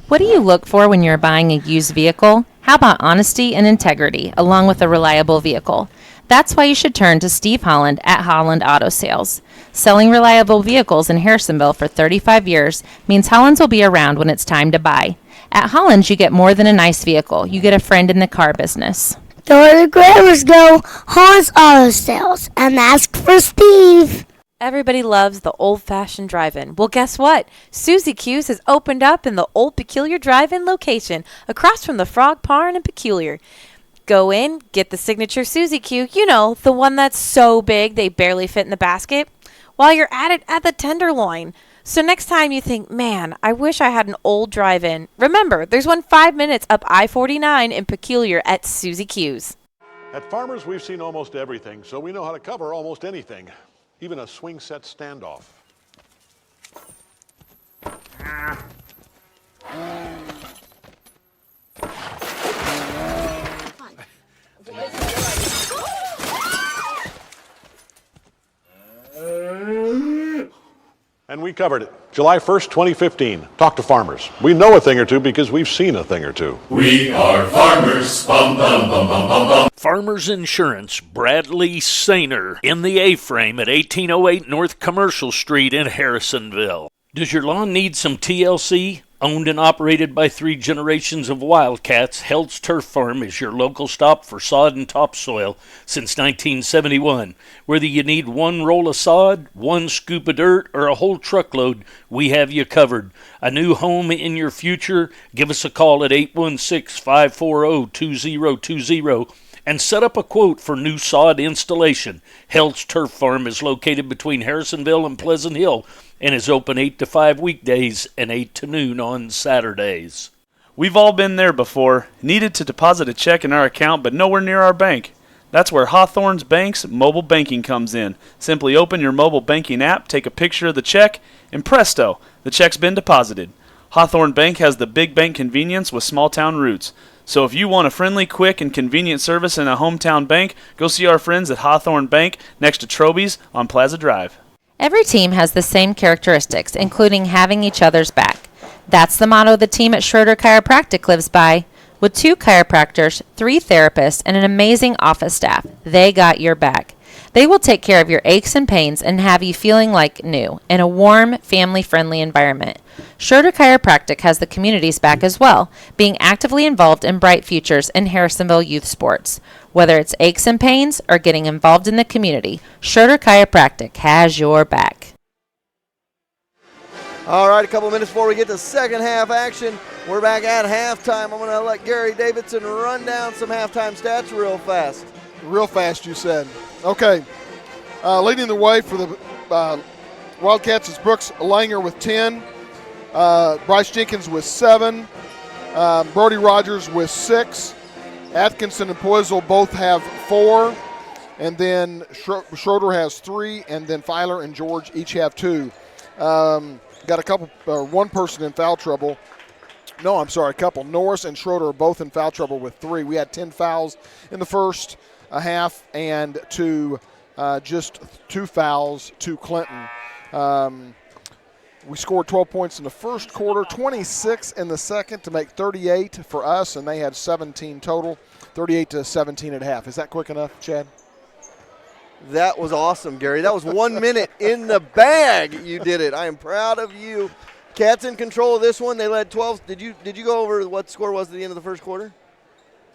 What do you look for when you're buying a used vehicle? How about honesty and integrity, along with a reliable vehicle? That's why you should turn to Steve Holland at Holland Auto Sales. Selling reliable vehicles in Harrisonville for 35 years means Holland's will be around when it's time to buy. At Holland's, you get more than a nice vehicle. You get a friend in the car business. The where the grammars go, Holland's Auto Sales, and ask for Steve. Everybody loves the old-fashioned drive-in. Well, guess what? Susie Q's has opened up in the Old Peculiar Drive-In location across from the Frog Barn and Peculiar. Go in, get the signature Susie Q, you know, the one that's so big they barely fit in the basket. While you're at it, at the Tenderloin. So next time you think, man, I wish I had an old drive-in, remember, there's one 5 minutes up I-49 in Peculiar at Susie Q's. At Farmers, we've seen almost everything, so we know how to cover almost anything. Even a swing set standoff. And we covered it. July 1st, 2015. Talk to Farmers. We know a thing or two because we've seen a thing or two. We are farmers. Bum, bum, bum, bum, bum, bum. Farmers Insurance, Bradley Sainer, in the A-frame at 1808 North Commercial Street in Harrisonville. Does your lawn need some TLC? Owned and operated by 3 generations of Wildcats, Held's Turf Farm is your local stop for sod and topsoil since 1971. Whether you need 1 roll of sod, 1 scoop of dirt, or a whole truckload, we have you covered. A new home in your future? Give us a call at 816-540-2020 and set up a quote for new sod installation. Held's Turf Farm is located between Harrisonville and Pleasant Hill and is open 8 to 5 weekdays and 8 to noon on Saturdays. We've all been there before. Needed to deposit a check in our account, but nowhere near our bank. That's where Hawthorne's Bank's mobile banking comes in. Simply open your mobile banking app, take a picture of the check, and presto, the check's been deposited. Hawthorne Bank has the big bank convenience with small town roots. So if you want a friendly, quick, and convenient service in a hometown bank, go see our friends at Hawthorne Bank next to Troby's on Plaza Drive. Every team has the same characteristics, including having each other's back. That's the motto the team at Schroeder Chiropractic lives by. With 2 chiropractors, 3 therapists, and an amazing office staff, they got your back. They will take care of your aches and pains and have you feeling like new in a warm, family-friendly environment. Schroeder Chiropractic has the community's back as well, being actively involved in bright futures in Harrisonville youth sports. Whether it's aches and pains or getting involved in the community, Schroeder Chiropractic has your back. All right, a couple minutes before we get to second half action. We're back at halftime. I'm going to let Gary Davidson run down some halftime stats real fast. Real fast, you said. Okay. Leading the way for the Wildcats is Brooks Langer with 10. Bryce Jenkins with 7. Brody Rogers with 6. Atkinson and Poisel both have 4. And then Schroeder has 3. And then Filer and George each have 2. Got a couple, one person in foul trouble. No, I'm sorry, a couple. Norris and Schroeder are both in foul trouble with 3. We had 10 fouls in the first half and just 2 fouls to Clinton. We scored 12 points in the first quarter, 26 in the second to make 38 for us, and they had 17 total, 38 to 17 at half. Is that quick enough, Chad? That was awesome, Gary. That was 1 minute in the bag. You did it. I am proud of you. Cats in control of this one. They led 12. Did you go over what the score was at the end of the first quarter?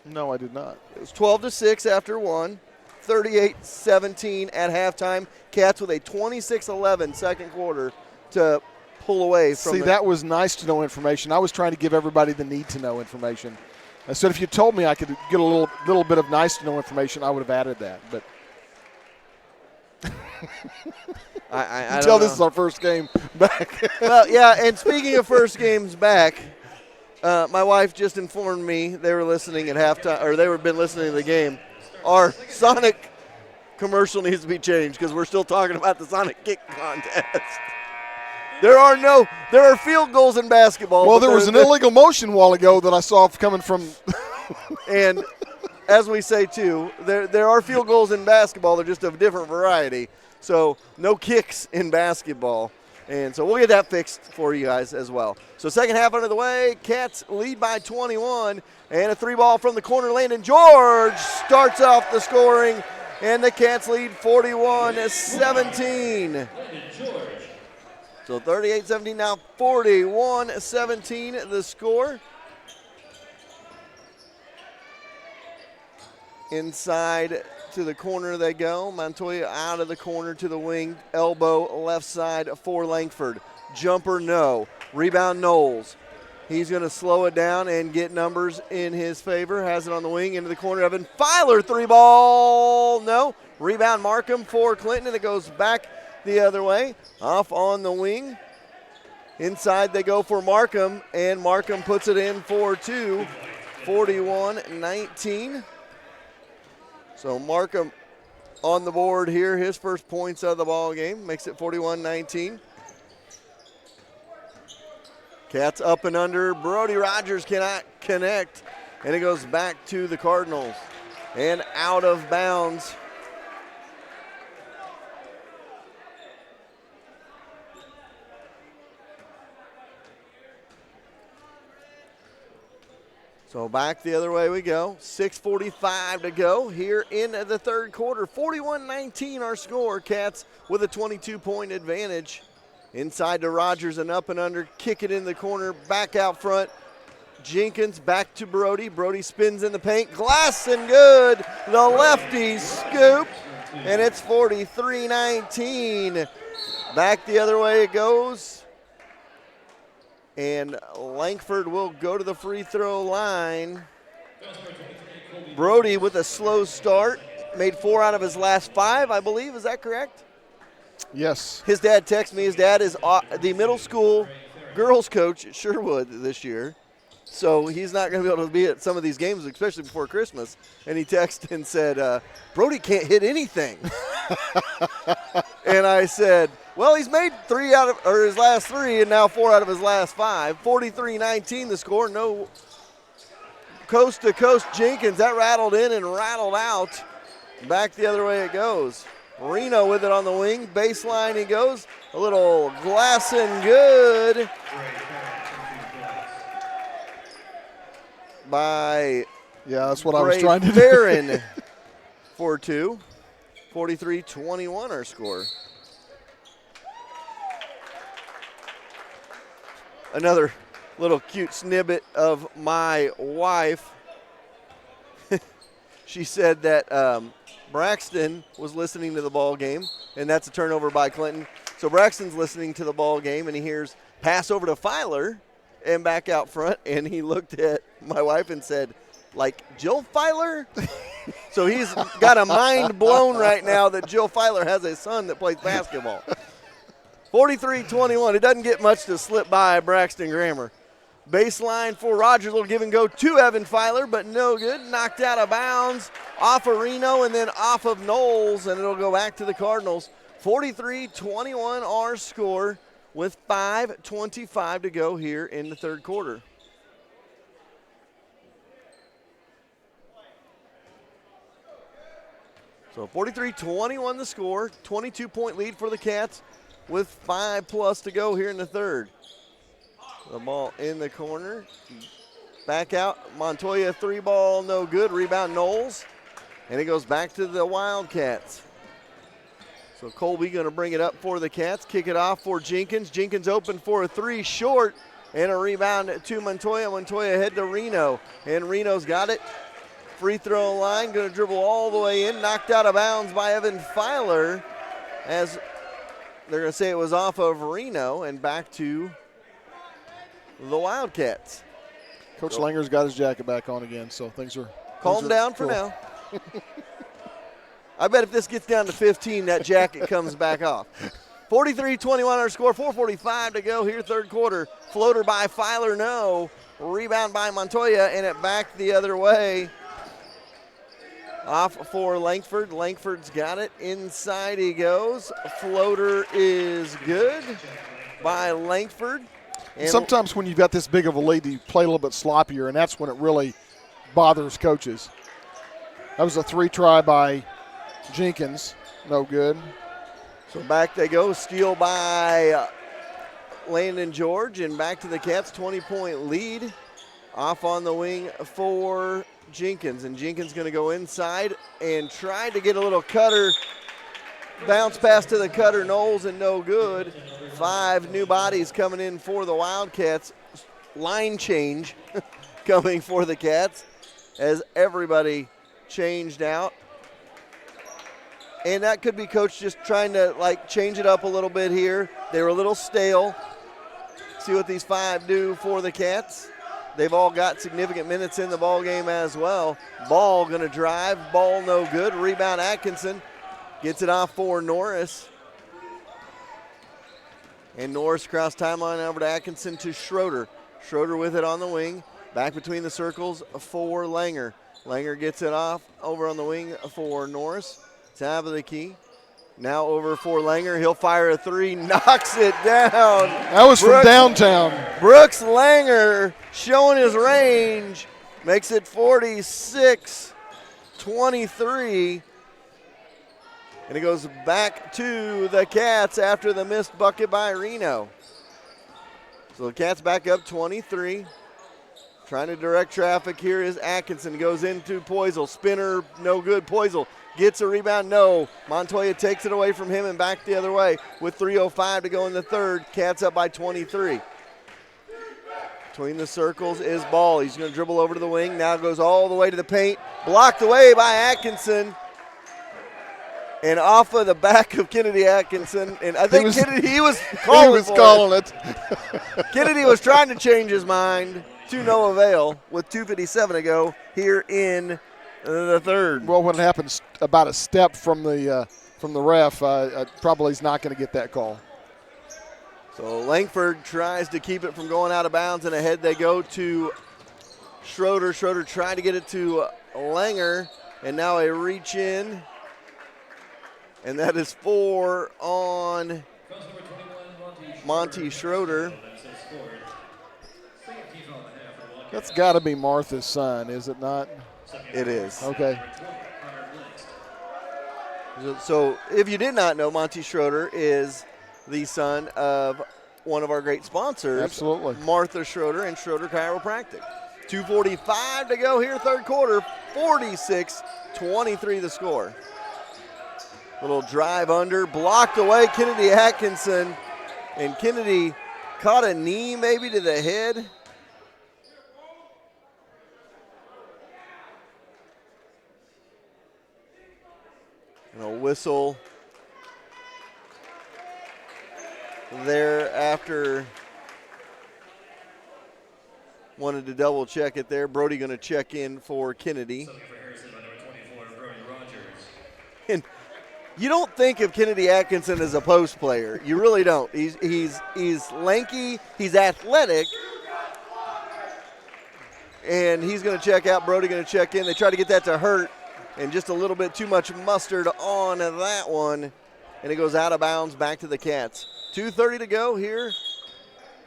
No, I did not. It was 12-6 after one. 38-17 at halftime. Cats with a 26-11 second quarter to pull away from. See, that was nice to know information. I was trying to give everybody the need to know information. I said if you told me I could get a little bit of nice to know information, I would have added that. But I tell this is our first game back. Well, yeah, and speaking of first games back, my wife just informed me they were listening at halftime, or they were been listening to the game. Our Sonic commercial needs to be changed because we're still talking about the Sonic kick contest. There are field goals in basketball. Well, there was an illegal motion a while ago that I saw coming from. And as we say, too, there are field goals in basketball. They're just of a different variety. So no kicks in basketball. And so we'll get that fixed for you guys as well. So second half under the way. Cats lead by 21. And a three ball from the corner. Landon George starts off the scoring. And the Cats lead 41-17. So 38-17, now 41-17 the score. Inside to the corner they go. Montoya out of the corner to the wing. Elbow left side for Langford. Jumper no. Rebound Knowles. He's going to slow it down and get numbers in his favor. Has it on the wing into the corner. Evan Filer, three ball. No. Rebound Markham for Clinton, and it goes back the other way. Off on the wing. Inside they go for Markham, and Markham puts it in for two. 41-19. So Markham on the board here. His first points of the ball game. Makes it 41-19. Cats up and under. Brody Rogers cannot connect, and it goes back to the Cardinals. And out of bounds. So back the other way we go. 6:45 to go here in the third quarter. 41-19 our score. Cats with a 22-point advantage. Inside to Rogers and up and under. Kick it in the corner. Back out front. Jenkins back to Brody. Brody spins in the paint. Glass and good. The lefty scoop. And it's 43-19. Back the other way it goes. And Langford will go to the free throw line. Brody with a slow start. Made 4 out of his last 5, I believe. Is that correct? Yes. His dad texted me. His dad is the middle school girls coach at Sherwood this year. So he's not going to be able to be at some of these games, especially before Christmas. And he texted and said, Brody can't hit anything. And I said, well, he's made 3 out of his last 3 and now 4 out of his last 5. 43-19 the score. No coast to coast Jenkins. That rattled in and rattled out. Back the other way it goes. Reno with it on the wing. Baseline he goes. A little glass and good by that's what I was trying to do. For 2. 43-21 our score. Another little cute snippet of my wife. She said that Braxton was listening to the ball game, and that's a turnover by Clinton. So Braxton's listening to the ball game, and he hears pass over to Filer and back out front, and he looked at my wife and said, like Jill Filer? So he's got a mind blown right now that Jill Filer has a son that plays basketball. 43-21. It doesn't get much to slip by Braxton Grammer. Baseline for Rogers. Little give and go to Evan Filer, but no good. Knocked out of bounds off of Reno and then off of Knowles, and it'll go back to the Cardinals. 43-21 our score with 5:25 to go here in the third quarter. So 43-21 the score. 22-point lead for the Cats with 5+ to go here in the third. The ball in the corner. Back out. Montoya 3 ball, no good. Rebound Knowles. And it goes back to the Wildcats. So Colby going to bring it up for the Cats, kick it off for Jenkins. Jenkins open for a three, short, and a rebound to Montoya. Montoya head to Reno, and Reno's got it. Free throw line, going to dribble all the way in, knocked out of bounds by Evan Filer, as they're going to say it was off of Reno, and back to the Wildcats. Coach Langer's got his jacket back on again, so things are calm down for now. I bet if this gets down to 15, that jacket comes back off. 43-21 our score, 4:45 to go here, third quarter. Floater by Filer, no. Rebound by Montoya, and it back the other way. Off for Langford. Langford's got it. Inside he goes. Floater is good by Langford. And sometimes when you've got this big of a lead, you play a little bit sloppier, and that's when it really bothers coaches. That was a three try by Jenkins. No good. So back they go. Steal by Landon George, and back to the Cats. 20-point lead. Off on the wing for Jenkins, and Jenkins going to go inside and try to get a little cutter. Bounce pass to the cutter, Knowles, and no good. 5 new bodies coming in for the Wildcats. Line change coming for the Cats as everybody changed out. And that could be Coach just trying to change it up a little bit here. They were a little stale. See what these 5 do for the Cats. They've all got significant minutes in the ball game as well. Ball going to drive. Ball no good. Rebound Atkinson. Gets it off for Norris. And Norris cross timeline over to Atkinson to Schroeder. Schroeder with it on the wing. Back between the circles for Langer. Langer gets it off over on the wing for Norris. Top of the key. Now over for Langer. He'll fire a three. Knocks it down. That was from downtown. Brooks Langer showing his range. Makes it 46-23. And it goes back to the Cats after the missed bucket by Reno. So the Cats back up 23. Trying to direct traffic here is Atkinson. Goes into Poisel. Spinner, no good. Poisel gets a rebound, no. Montoya takes it away from him and back the other way with 3:05 to go in the third. Cats up by 23. Between the circles is Ball. He's going to dribble over to the wing. Now goes all the way to the paint. Blocked away by Atkinson. And off of the back of Kennedy Atkinson. And I think Kennedy was calling it. Kennedy was trying to change his mind to no avail with 2:57 to go here in the third. Well, when it happens about a step from the ref, probably he's not going to get that call. So Langford tries to keep it from going out of bounds, and ahead they go to Schroeder. Schroeder tried to get it to Langer, and now a reach in, and that is 4 on Monty Schroeder. That's got to be Martha's son, is it not? It is. Okay. So if you did not know, Monty Schroeder is the son of one of our great sponsors. Absolutely. Martha Schroeder and Schroeder Chiropractic. 2:45 to go here, third quarter. 46-23 the score. Little drive under, blocked away. Kennedy Atkinson. And Kennedy caught a knee maybe to the head. And a whistle there after. Wanted to double check it there. Brody going to check in for Kennedy. And you don't think of Kennedy Atkinson as a post player. You really don't. He's lanky. He's athletic. And he's going to check out. Brody going to check in. They try to get that to Hurt. And just a little bit too much mustard on that one. And it goes out of bounds back to the Cats. 2:30 to go here.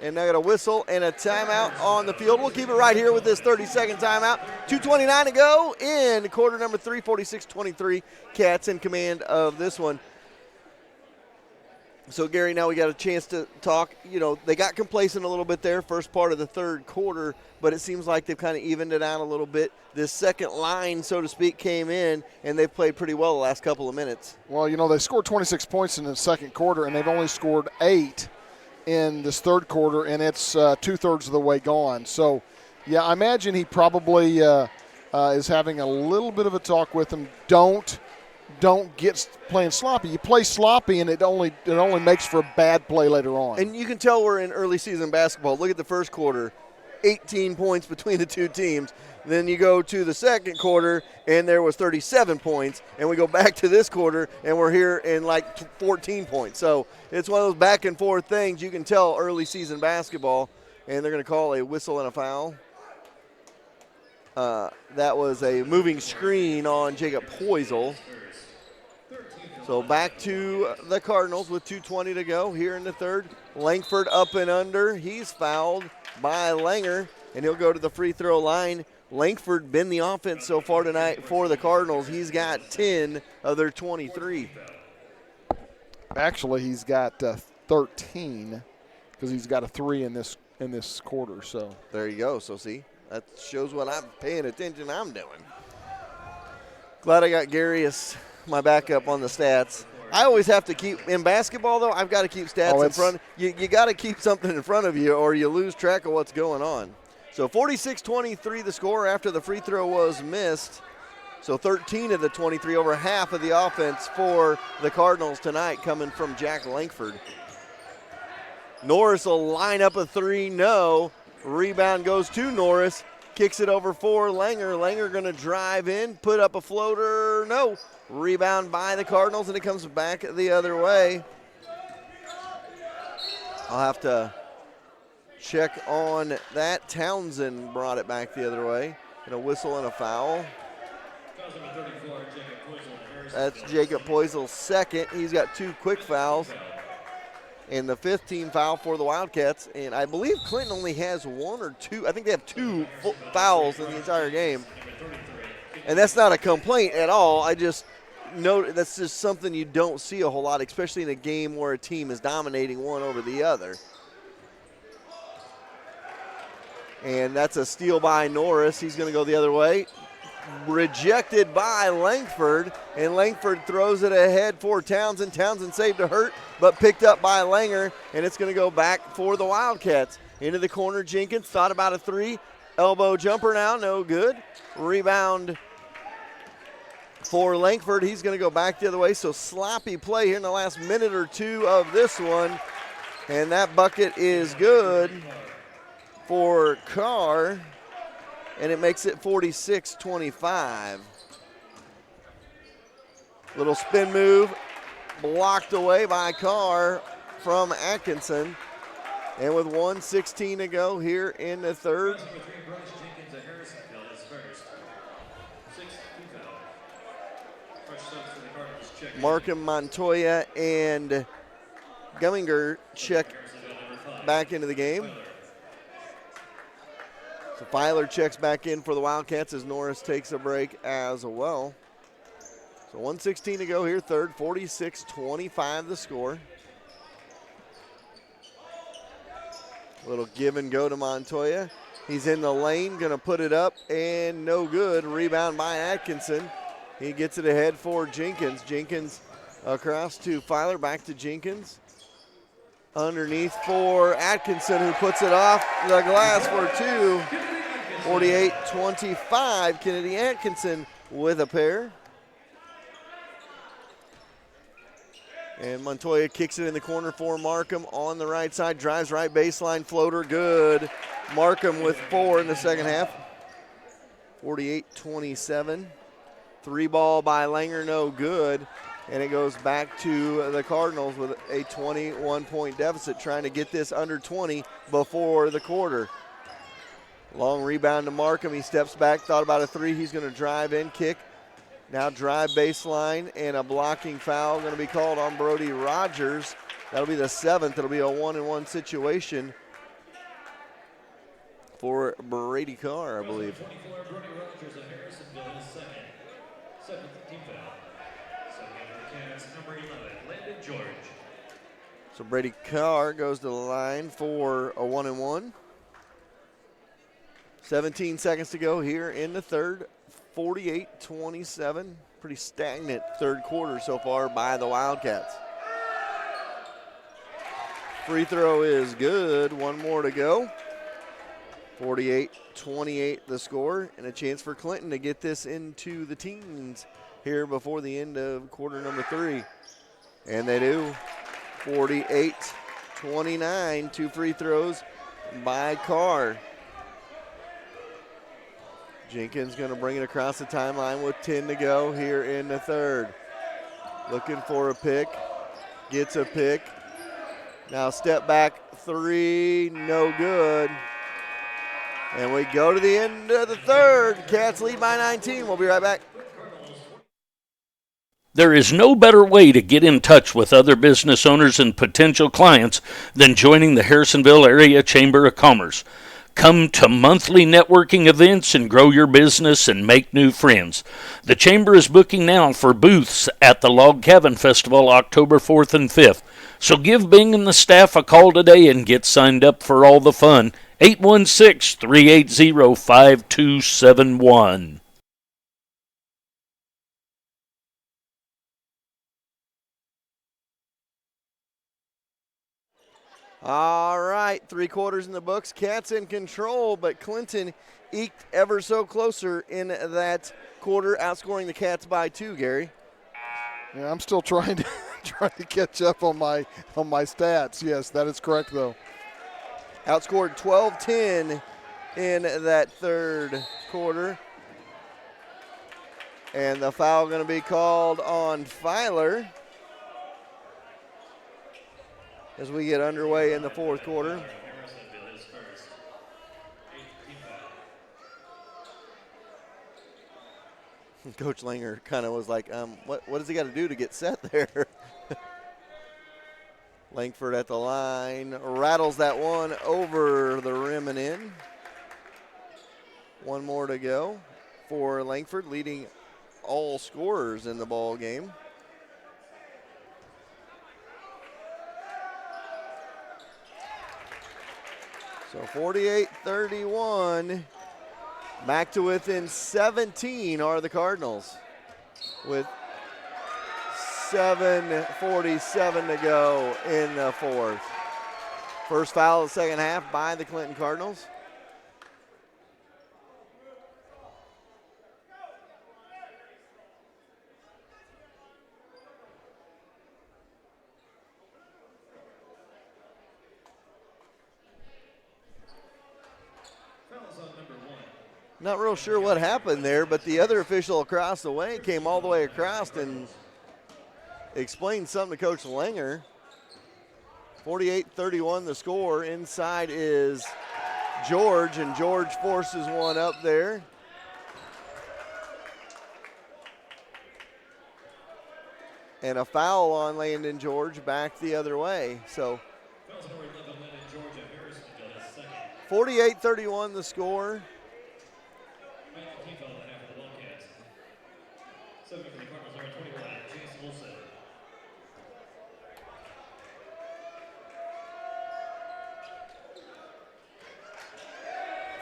And now got a whistle and a timeout on the field. We'll keep it right here with this 30-second timeout. 2:29 to go in quarter number 3, 46-23. Cats in command of this one. So, Gary, now we got a chance to talk. They got complacent a little bit there, first part of the third quarter, but it seems like they've kind of evened it out a little bit. This second line, so to speak, came in, and they've played pretty well the last couple of minutes. Well, they scored 26 points in the second quarter, and they've only scored 8 in this third quarter, and it's two-thirds of the way gone. So, yeah, I imagine he probably is having a little bit of a talk with them. Don't get playing sloppy. You play sloppy, and it only makes for a bad play later on. And you can tell we're in early season basketball. Look at the first quarter, 18 points between the two teams. Then you go to the second quarter, and there was 37 points. And we go back to this quarter, and we're here in like 14 points. So it's one of those back and forth things. You can tell early season basketball, and they're going to call a whistle and a foul. That was a moving screen on Jacob Poisel. So back to the Cardinals with 2:20 to go here in the third. Langford up and under. He's fouled by Langer, and he'll go to the free throw line. Langford been the offense so far tonight for the Cardinals. He's got 10 of their 23. Actually, he's got 13 because he's got a 3 in this quarter. So there you go. So see, that shows what I'm paying attention I'm doing. Glad I got Gary as my backup on the stats. I always have to keep, in basketball though, I've got to keep stats in front. You got to keep something in front of you or you lose track of what's going on. So 46-23 the score after the free throw was missed. So 13 of the 23, over half of the offense for the Cardinals tonight coming from Jack Langford. Norris will line up a 3, no. Rebound goes to Norris, kicks it over for Langer. Langer going to drive in, put up a floater, no. Rebound by the Cardinals, and it comes back the other way. I'll have to check on that. Townsend brought it back the other way. And a whistle and a foul. That's Jacob Poisel's second. He's got 2 quick fouls. And the 5th team foul for the Wildcats. And I believe Clinton only has 1 or 2. I think they have 2 fouls in the entire game. And that's not a complaint at all. I just note that's just something you don't see a whole lot, especially in a game where a team is dominating one over the other. And that's a steal by Norris. He's going to go the other way. Rejected by Langford, and Langford throws it ahead for Townsend. Townsend saved a hurt, but picked up by Langer, and it's going to go back for the Wildcats. Into the corner, Jenkins thought about a 3. Elbow jumper now, no good. Rebound for Langford. He's going to go back the other way, so sloppy play here in the last minute or 2 of this one. And that bucket is good for Carr, and it makes it 46-25. Little spin move, blocked away by Carr from Atkinson. And with 1:16 to go here in the third. Markham, Montoya, and Gumminger check back into the game. So Filer checks back in for the Wildcats as Norris takes a break as well. So 1:16 to go here, third, 46-25 the score. Little give and go to Montoya. He's in the lane, gonna put it up, and no good. Rebound by Atkinson. He gets it ahead for Jenkins. Jenkins across to Filer, back to Jenkins. Underneath for Atkinson, who puts it off the glass for 2. 48-25, Kennedy Atkinson with a pair. And Montoya kicks it in the corner for Markham on the right side. Drives right baseline, floater, good. Markham with 4 in the second half. 48-27. 3 ball by Langer, no good. And it goes back to the Cardinals with a 21-point deficit, trying to get this under 20 before the quarter. Long rebound to Markham. He steps back, thought about a 3. He's going to drive in, kick. Now drive baseline, and a blocking foul going to be called on Brody Rogers. That'll be the 7th. It'll be a 1-and-1 situation for Brady Carr, I believe. 24, Brody Rogers of Harrisonville is second. 7th team foul. Second for the Cats, number 11, Landon George. So Brady Carr goes to the line for a 1-and-1. 17 seconds to go here in the third. 48-27. Pretty stagnant third quarter so far by the Wildcats. Free throw is good. One more to go. 48-28 the score, and a chance for Clinton to get this into the teens here before the end of quarter number 3. And they do. 48-29. 2 free throws by Carr. Jenkins going to bring it across the timeline with 10 to go here in the third. Looking for a pick. Gets a pick. Now step back 3, no good. And we go to the end of the third. Cats lead by 19. We'll be right back. There is no better way to get in touch with other business owners and potential clients than joining the Harrisonville Area Chamber of Commerce. Come to monthly networking events and grow your business and make new friends. The Chamber is booking now for booths at the Log Cabin Festival October 4th and 5th. So give Bing and the staff a call today and get signed up for all the fun. 816-380-5271. All right, 3 quarters in the books. Cats in control, but Clinton eked ever so closer in that quarter, outscoring the Cats by 2, Gary. Yeah, I'm still trying to catch up on my stats. Yes, that is correct, though. Outscored 12-10 in that third quarter. And the foul going to be called on Filer as we get underway in the fourth quarter. Coach Langer kind of was like, what does he got to do to get set there? Langford at the line, rattles that one over the rim and in. One more to go for Langford, leading all scorers in the ball game. So 48-31, back to within 17 are the Cardinals with 7:47 to go in the fourth. First foul of the second half by the Clinton Cardinals. Not real sure what happened there, but the other official across the way came all the way across and explained something to Coach Langer. 48-31 the score. Inside is George, and George forces one up there. And a foul on Landon George back the other way. So 48-31 the score.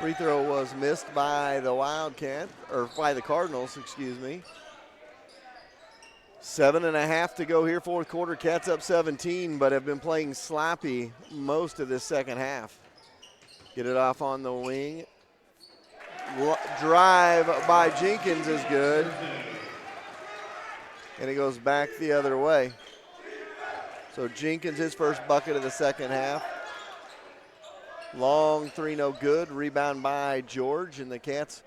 Free throw was missed by the Wildcat, or by the Cardinals, excuse me. 7.5 to go here, fourth quarter. Cats up 17, but have been playing sloppy most of this second half. Get it off on the wing. Drive by Jenkins is good. And it goes back the other way. So Jenkins, his first bucket of the second half. Long three, no good. Rebound by George, and the Cats,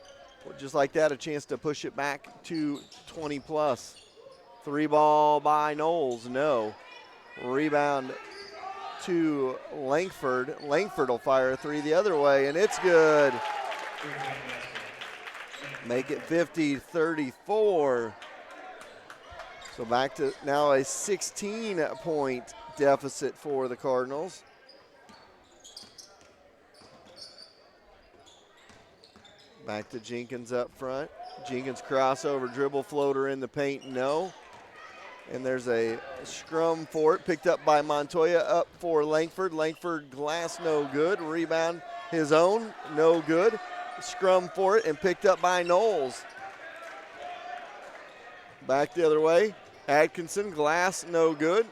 just like that, a chance to push it back to 20 plus. Three ball by Knowles, no. Rebound to Langford. Langford will fire a three the other way, and it's good. Make it 50-34. So back to now a 16-point deficit for the Cardinals. Back to Jenkins up front. Jenkins crossover, dribble floater in the paint, no. And there's a scrum for it, picked up by Montoya, up for Langford. Langford glass no good. Rebound his own, no good. Scrum for it and picked up by Knowles. Back the other way. Atkinson, glass no good.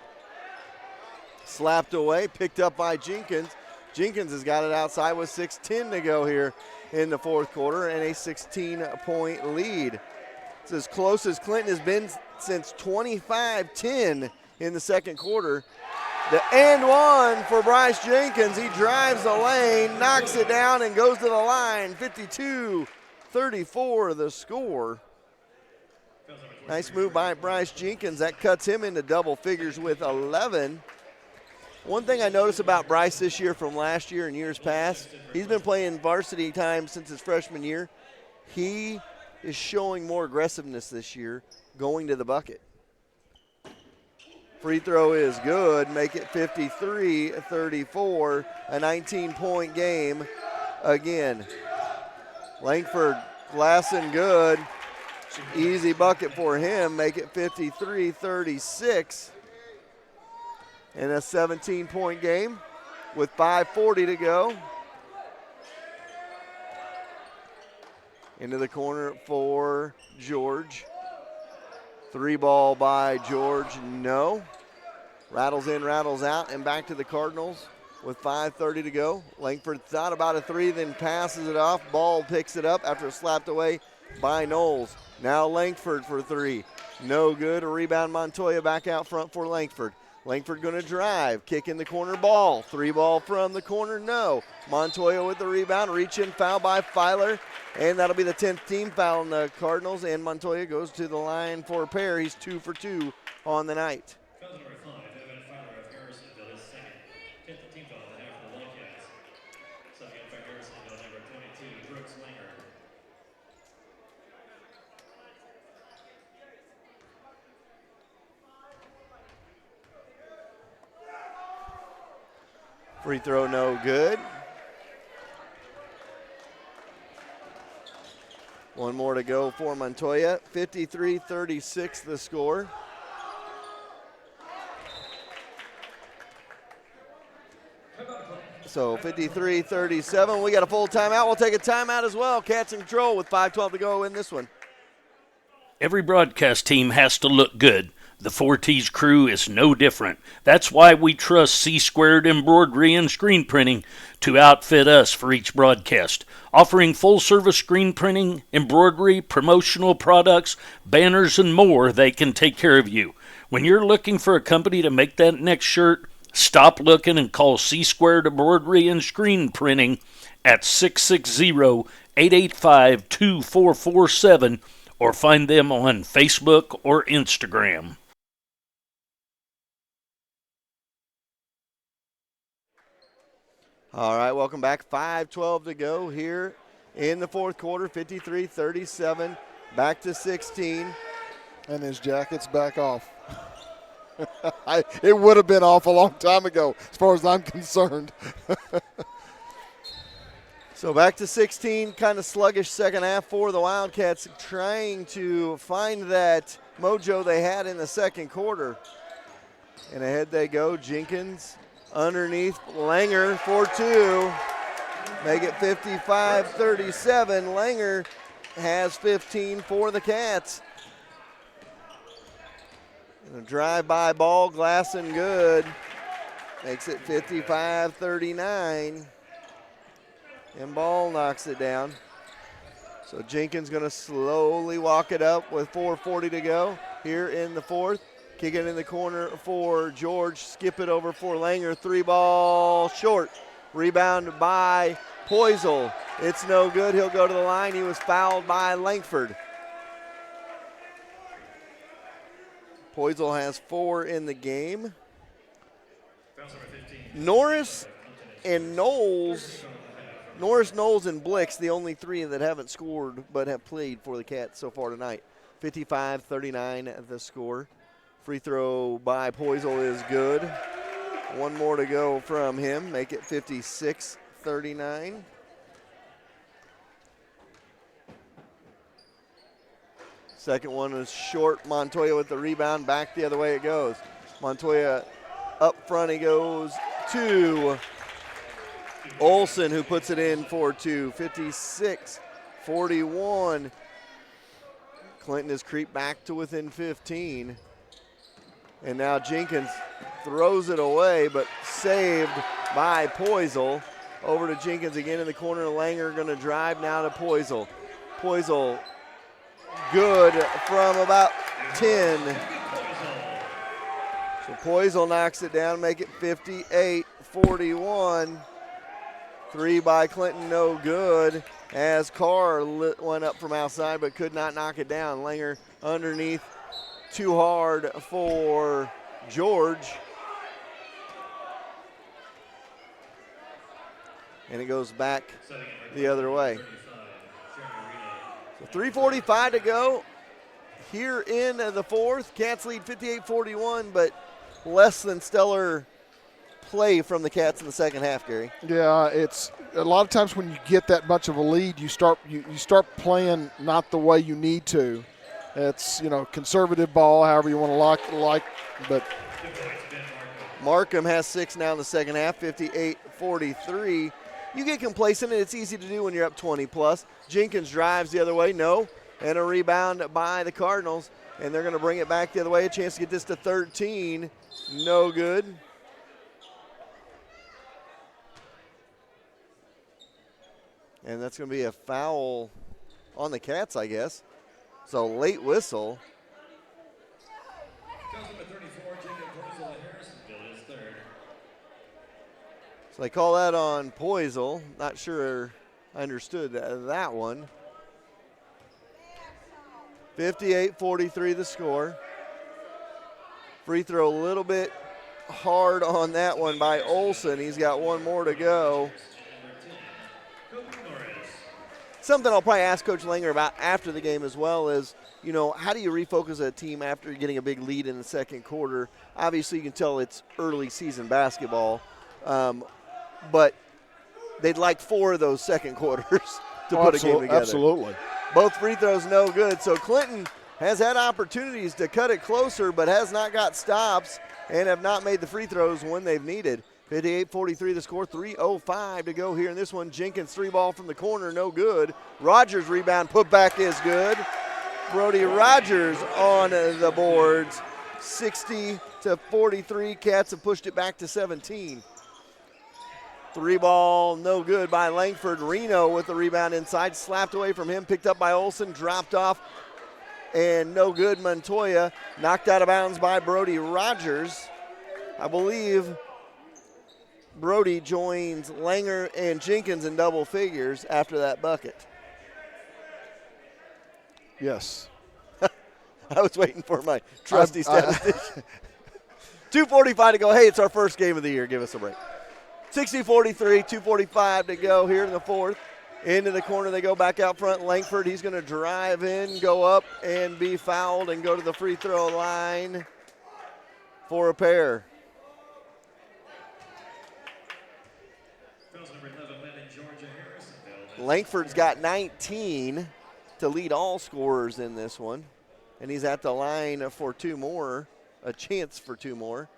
Slapped away, picked up by Jenkins. Jenkins has got it outside with 6:10 to go here in the fourth quarter and a 16-point lead. It's as close as Clinton has been since 25-10 in the second quarter. The and one for Bryce Jenkins. He drives the lane, knocks it down, and goes to the line. 52-34 the score. Nice move by Bryce Jenkins. That cuts him into double figures with 11. One thing I noticed about Bryce this year from last year and years past, he's been playing varsity time since his freshman year. He is showing more aggressiveness this year going to the bucket. Free throw is good, make it 53-34, a 19-point game again. Langford, glass and good. Easy bucket for him, make it 53-36. In a 17-point game with 5:40 to go. Into the corner for George. Three ball by George, no. Rattles in, rattles out, and back to the Cardinals with 5:30 to go. Langford thought about a three, then passes it off. Ball picks it up after slapped away by Knowles. Now Langford for three. No good. A rebound, Montoya back out front for Langford. Langford going to drive, kick in the corner, ball. Three ball from the corner, no. Montoya with the rebound, reach in, foul by Filer, and that'll be the 10th team foul on the Cardinals, and Montoya goes to the line for a pair. He's 2 for 2 on the night. Foul number 5, Evan Filer of Harrisonville is second. 10th team foul on the half for the Wildcats. Second for Harrisonville, number 22, Brooks Langer. Free throw no good. One more to go for Montoya. 53-36 the score. So 53-37. We got a full timeout. We'll take a timeout as well. Cats in control with 5:12 to go in this one. Every broadcast team has to look good. The 4T's crew is no different. That's why we trust C-Squared Embroidery and Screen Printing to outfit us for each broadcast, offering full-service screen printing, embroidery, promotional products, banners, and more. They can take care of you. When you're looking for a company to make that next shirt, stop looking and call C-Squared Embroidery and Screen Printing at 660-885-2447 or find them on Facebook or Instagram. All right, welcome back. 5:12 to go here in the fourth quarter. 53-37, back to 16. And his jacket's back off. It would have been off a long time ago, as far as I'm concerned. So back to 16, kind of sluggish second half for the Wildcats, trying to find that mojo they had in the second quarter. And ahead they go. Jenkins underneath Langer for two. Make it 55-37. Langer has 15 for the Cats. And a drive-by ball, glass and good. Makes it 55-39. And Ball knocks it down. So Jenkins going to slowly walk it up with 4:40 to go here in the fourth. Kick it in the corner for George. Skip it over for Langer. Three ball short. Rebound by Poisel. It's no good. He'll go to the line. He was fouled by Langford. Poisel has 4 in the game. Norris and Knowles. Norris, Knowles, and Blix, the only 3 that haven't scored but have played for the Cats so far tonight. 55-39 the score. Free throw by Poisel is good. One more to go from him, make it 56-39. Second one is short. Montoya with the rebound. Back the other way it goes. Montoya up front. He goes to Olsen, who puts it in for two. 56-41. Clinton has creeped back to within 15. And now Jenkins throws it away, but saved by Poisel. Over to Jenkins again in the corner. Langer going to drive now to Poisel. Poisel good from about 10. So Poisel knocks it down, make it 58-41. Three by Clinton, no good. As Carr went up from outside but could not knock it down. Langer underneath, too hard for George. And it goes back the other way. So 3:45 to go here in the fourth. Cats lead 58-41, but less than stellar play from the Cats in the second half, Gary. Yeah, it's a lot of times when you get that much of a lead, you start playing not the way you need to. It's, conservative ball, however you want to like, but Markham has 6 now in the second half, 58-43. You get complacent, and it's easy to do when you're up 20 plus. Jenkins drives the other way, no, and a rebound by the Cardinals, and they're going to bring it back the other way. A chance to get this to 13, no good. And that's going to be a foul on the Cats, I guess. So late whistle. So they call that on Poisel. Not sure I understood that one. 58-43 the score. Free throw a little bit hard on that one by Olsen. He's got one more to go. Something I'll probably ask Coach Langer about after the game as well is, how do you refocus a team after getting a big lead in the second quarter? Obviously, you can tell it's early season basketball, but they'd like 4 of those second quarters to put a game together. Absolutely. Both free throws no good. So Clinton has had opportunities to cut it closer, but has not got stops and have not made the free throws when they've needed. 58-43 the score, 3:05 to go here in this one. Jenkins 3-ball from the corner, no good. Rogers rebound, put back is good. Brody Rogers on the boards, 60-43. Cats have pushed it back to 17. 3-ball, no good by Langford. Reno with the rebound inside, slapped away from him, picked up by Olsen, dropped off, and no good. Montoya knocked out of bounds by Brody Rogers. I believe Brody joins Langer and Jenkins in double figures after that bucket. Yes. I was waiting for my trusty statistician. 2:45 to go. Hey, it's our first game of the year. Give us a break. 60-43, 2:45 to go here in the fourth. Into the corner they go, back out front. Langford, he's going to drive in, go up, and be fouled and go to the free throw line for a pair. Langford's got 19 to lead all scorers in this one, and he's at the line for 2 more, a chance for 2 more.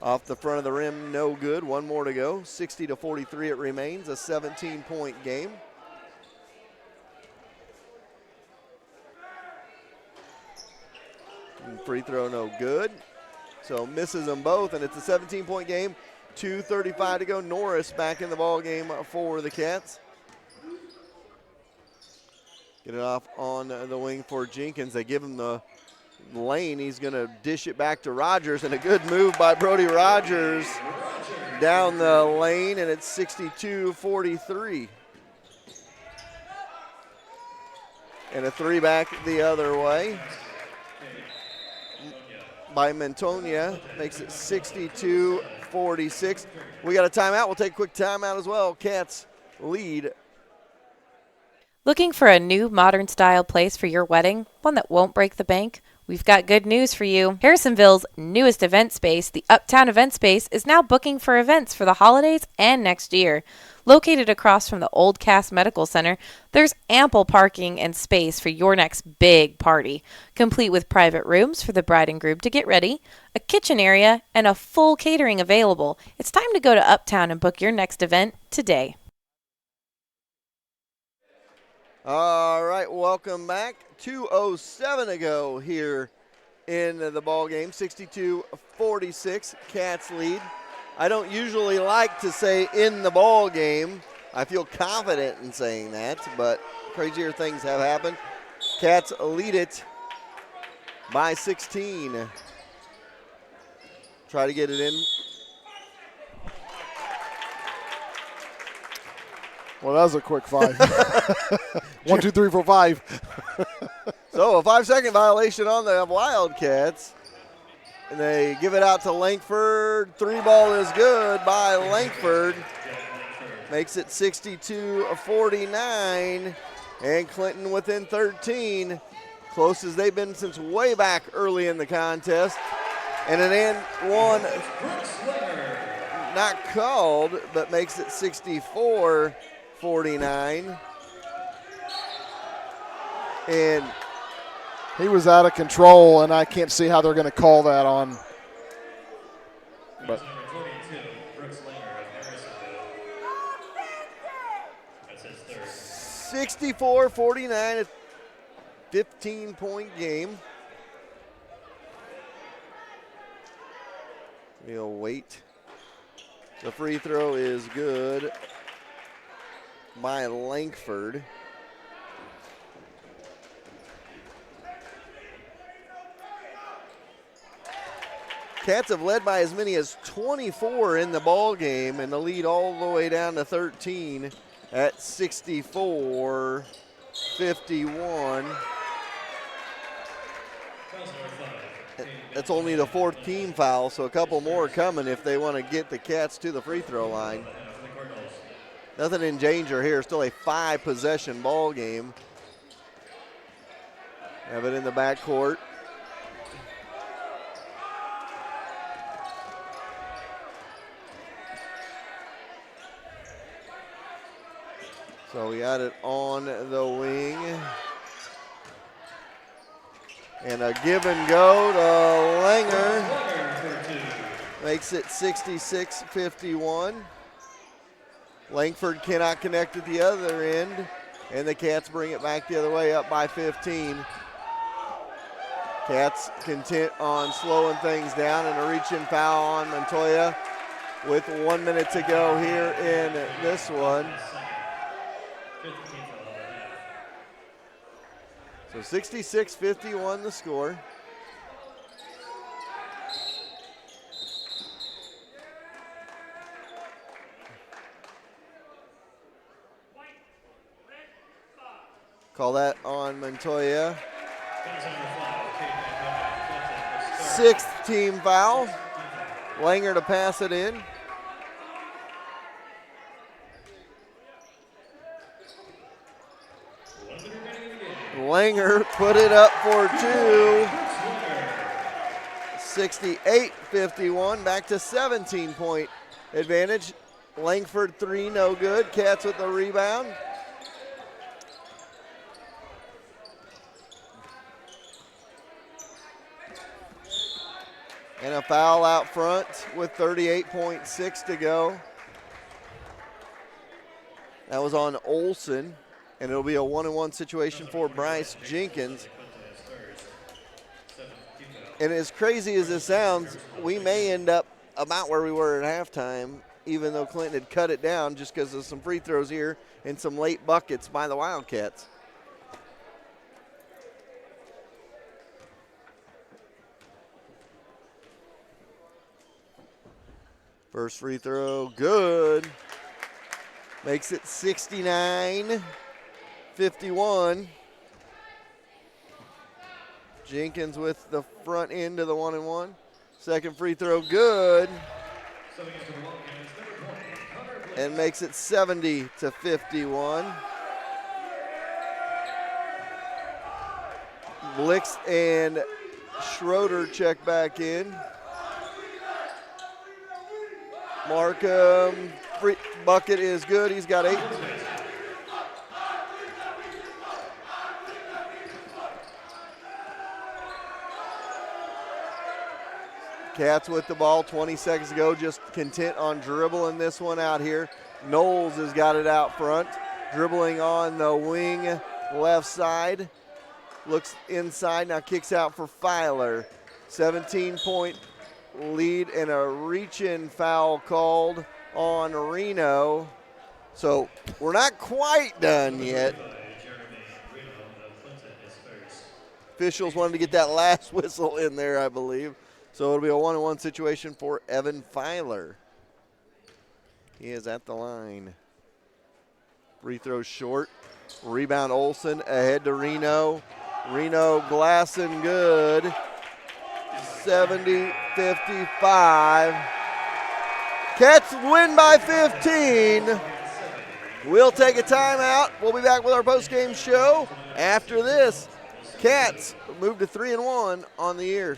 Off the front of the rim, no good. 1 more to go. 60-43 it remains, a 17-point game. And free throw no good. So misses them both, and it's a 17-point game. 2:35 to go. Norris back in the ball game for the Cats. Get it off on the wing for Jenkins. They give him the lane. He's going to dish it back to Rogers, and a good move by Brody Rogers down the lane, and it's 62-43. And a 3 back the other way by Montoya makes it 62-46. We got a timeout. We'll take a quick timeout as well. Cats lead. Looking for a new modern style place for your wedding? One that won't break the bank? We've got good news for you. Harrisonville's newest event space, the Uptown Event Space, is now booking for events for the holidays and next year. Located across from the Old Cass Medical Center, there's ample parking and space for your next big party, complete with private rooms for the bride and groom to get ready, a kitchen area, and a full catering available. It's time to go to Uptown and book your next event today. All right, welcome back. 2:07 to go here in the ball game. 62-46, Cats lead. I don't usually like to say in the ball game. I feel confident in saying that, but crazier things have happened. Cats lead it by 16. Try to get it in. Well, that was a quick 5. 1, 2, 3, 4, 5. So a 5-second violation on the Wildcats. And they give it out to Langford. 3 ball is good by Langford. Makes it 62-49. And Clinton within 13. Close as they've been since way back early in the contest. And an and one not called, but makes it 64-49. And he was out of control, and I can't see how they're going to call that on. But 64-49, a 15-point game. We'll wait. The free throw is good by Langford. Cats have led by as many as 24 in the ball game, and the lead all the way down to 13 at 64-51. That's only the 4th team foul, so a couple more coming if they want to get the Cats to the free throw line. Nothing in danger here. Still a 5-possession ball game. Have it in the backcourt. So we got it on the wing. And a give and go to Langer. Makes it 66-51. Langford cannot connect at the other end. And the Cats bring it back the other way, up by 15. Cats content on slowing things down, and a reach-in foul on Montoya with 1 minute to go here in this one. So 66-51 the score. Call that on Montoya. 6th team foul. Langer to pass it in. Langer put it up for 2. 68-51, back to 17-point advantage. Langford 3, no good. Cats with the rebound. And a foul out front with 38.6 to go. That was on Olson. And it'll be a 1-on-1 situation for Bryce Jenkins. And as crazy as this sounds, we may end up about where we were at halftime, even though Clinton had cut it down just because of some free throws here and some late buckets by the Wildcats. First free throw, good. Makes it 69-51. Jenkins with the front end of the 1-and-1. Second free throw, good. And makes it 70-51. Blix and Schroeder check back in. Markham, free bucket is good. He's got 8. Cats with the ball, 20 seconds ago, just content on dribbling this one out here. Knowles has got it out front, dribbling on the wing left side. Looks inside, now kicks out for Filer. 17-point lead and a reach-in foul called on Reno. So we're not quite done yet. Officials wanted to get that last whistle in there, I believe. So it'll be a 1-on-1 situation for Evan Filer. He is at the line. Free throw short. Rebound Olsen ahead to Reno. Reno glassing good. 70-55. Cats win by 15. We'll take a timeout. We'll be back with our postgame show. After this, Cats move to 3-1 on the year.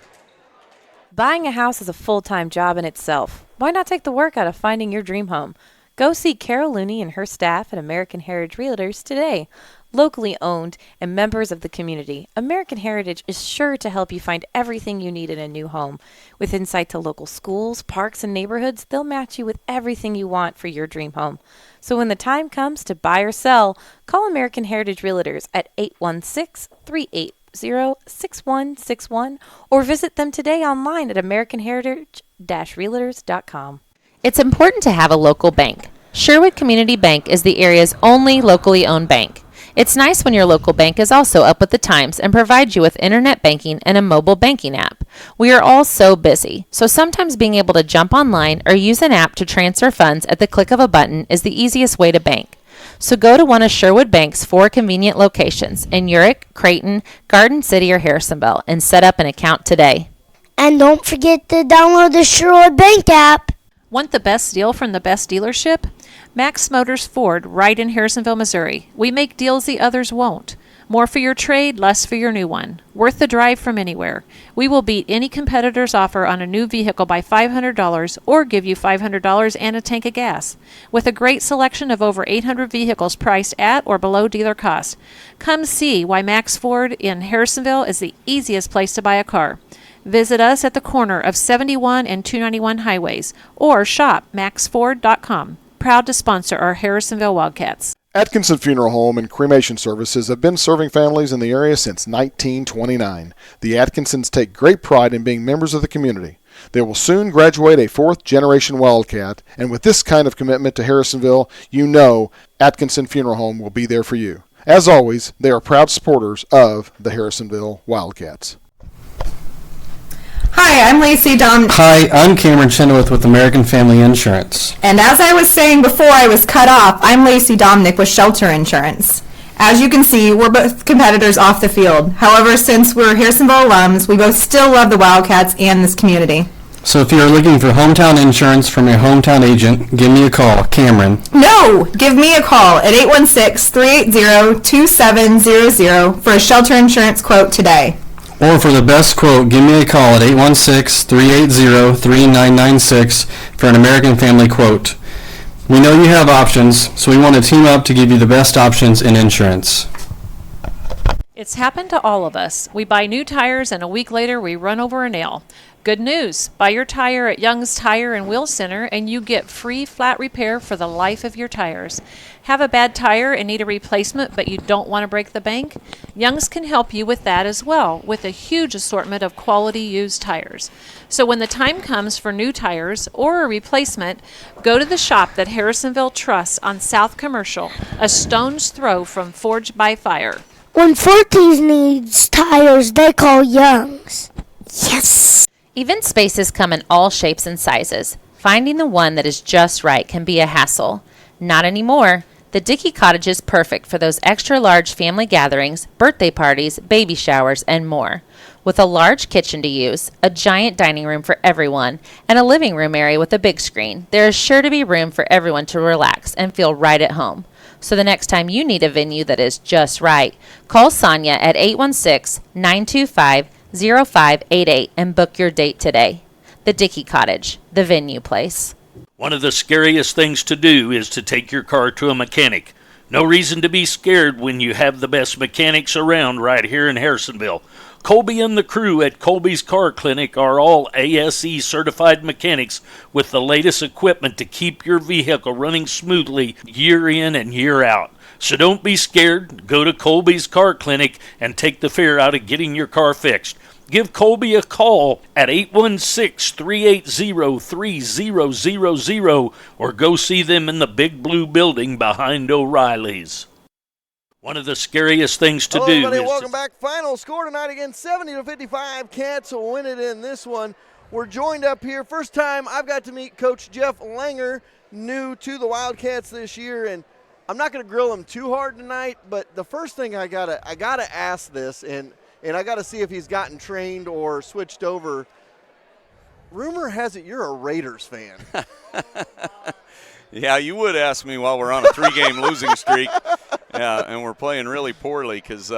Buying a house is a full-time job in itself. Why not take the work out of finding your dream home? Go see Carol Looney and her staff at American Heritage Realtors today. Locally owned and members of the community, American Heritage is sure to help you find everything you need in a new home. With insight to local schools, parks, and neighborhoods, they'll match you with everything you want for your dream home. So when the time comes to buy or sell, call American Heritage Realtors at 816-380-6161 or visit them today online at americanheritage-realtors.com. It's important to have a local bank. Sherwood Community Bank is the area's only locally owned bank. It's nice when your local bank is also up with the times and provides you with internet banking and a mobile banking app. We are all so busy, so sometimes being able to jump online or use an app to transfer funds at the click of a button is the easiest way to bank. So go to one of Sherwood Bank's 4 convenient locations in Urick, Creighton, Garden City, or Harrisonville and set up an account today. And don't forget to download the Sherwood Bank app. Want the best deal from the best dealership? Max Motors Ford, right in Harrisonville, Missouri. We make deals the others won't. More for your trade, less for your new one. Worth the drive from anywhere. We will beat any competitor's offer on a new vehicle by $500 or give you $500 and a tank of gas. With a great selection of over 800 vehicles priced at or below dealer cost. Come see why Max Ford in Harrisonville is the easiest place to buy a car. Visit us at the corner of 71 and 291 highways or shop maxford.com. Proud to sponsor our Harrisonville Wildcats. Atkinson Funeral Home and Cremation Services have been serving families in the area since 1929. The Atkinsons take great pride in being members of the community. They will soon graduate a 4th-generation Wildcat, and with this kind of commitment to Harrisonville, you know Atkinson Funeral Home will be there for you. As always, they are proud supporters of the Harrisonville Wildcats. Hi, I'm Lacey Domnick. Hi, I'm Cameron Chenoweth with American Family Insurance. And as I was saying before I was cut off, I'm Lacey Domnick with Shelter Insurance. As you can see, we're both competitors off the field. However, since we're Harrisonville alums, we both still love the Wildcats and this community. So if you're looking for hometown insurance from your hometown agent, give me a call, Cameron. No! Give me a call at 816-380-2700 for a shelter insurance quote today. Or for the best quote, give me a call at 816-380-3996 for an American Family quote. We know you have options, so we want to team up to give you the best options in insurance. It's happened to all of us. We buy new tires and a week later we run over a nail. Good news. Buy your tire at Young's Tire and Wheel Center and you get free flat repair for the life of your tires. Have a bad tire and need a replacement but you don't want to break the bank? Young's can help you with that as well with a huge assortment of quality used tires. So when the time comes for new tires or a replacement, go to the shop that Harrisonville trusts on South Commercial, a stone's throw from Forged by Fire. When 14s needs tires, they call Young's. Yes! Event spaces come in all shapes and sizes. Finding the one that is just right can be a hassle. Not anymore. The Dickey Cottage is perfect for those extra large family gatherings, birthday parties, baby showers, and more. With a large kitchen to use, a giant dining room for everyone, and a living room area with a big screen, there is sure to be room for everyone to relax and feel right at home. So the next time you need a venue that is just right, call Sonia at 816-925 888-646-0588 and book your date today. The Dickey Cottage, the venue place. One of the scariest things to do is to take your car to a mechanic. No reason to be scared when you have the best mechanics around right here in Harrisonville. Colby and the crew at Colby's Car Clinic are all ASE certified mechanics with the latest equipment to keep your vehicle running smoothly year in and year out. So don't be scared. Go to Colby's Car Clinic and take the fear out of getting your car fixed. Give Colby a call at 816-380-3000 or go see them in the big blue building behind O'Reilly's. One of the scariest things to Hello, do everybody. is Welcome back. Final score tonight again, 70-55. Cats will win it in this one. We're joined up here. First time I've got to meet Coach Jeff Langer, new to the Wildcats this year, and I'm not going to grill him too hard tonight, but the first thing I gotta ask this, and I got to see if he's gotten trained or switched over. Rumor has it you're a Raiders fan. Yeah, you would ask me while we're on a 3-game losing streak, and we're playing really poorly because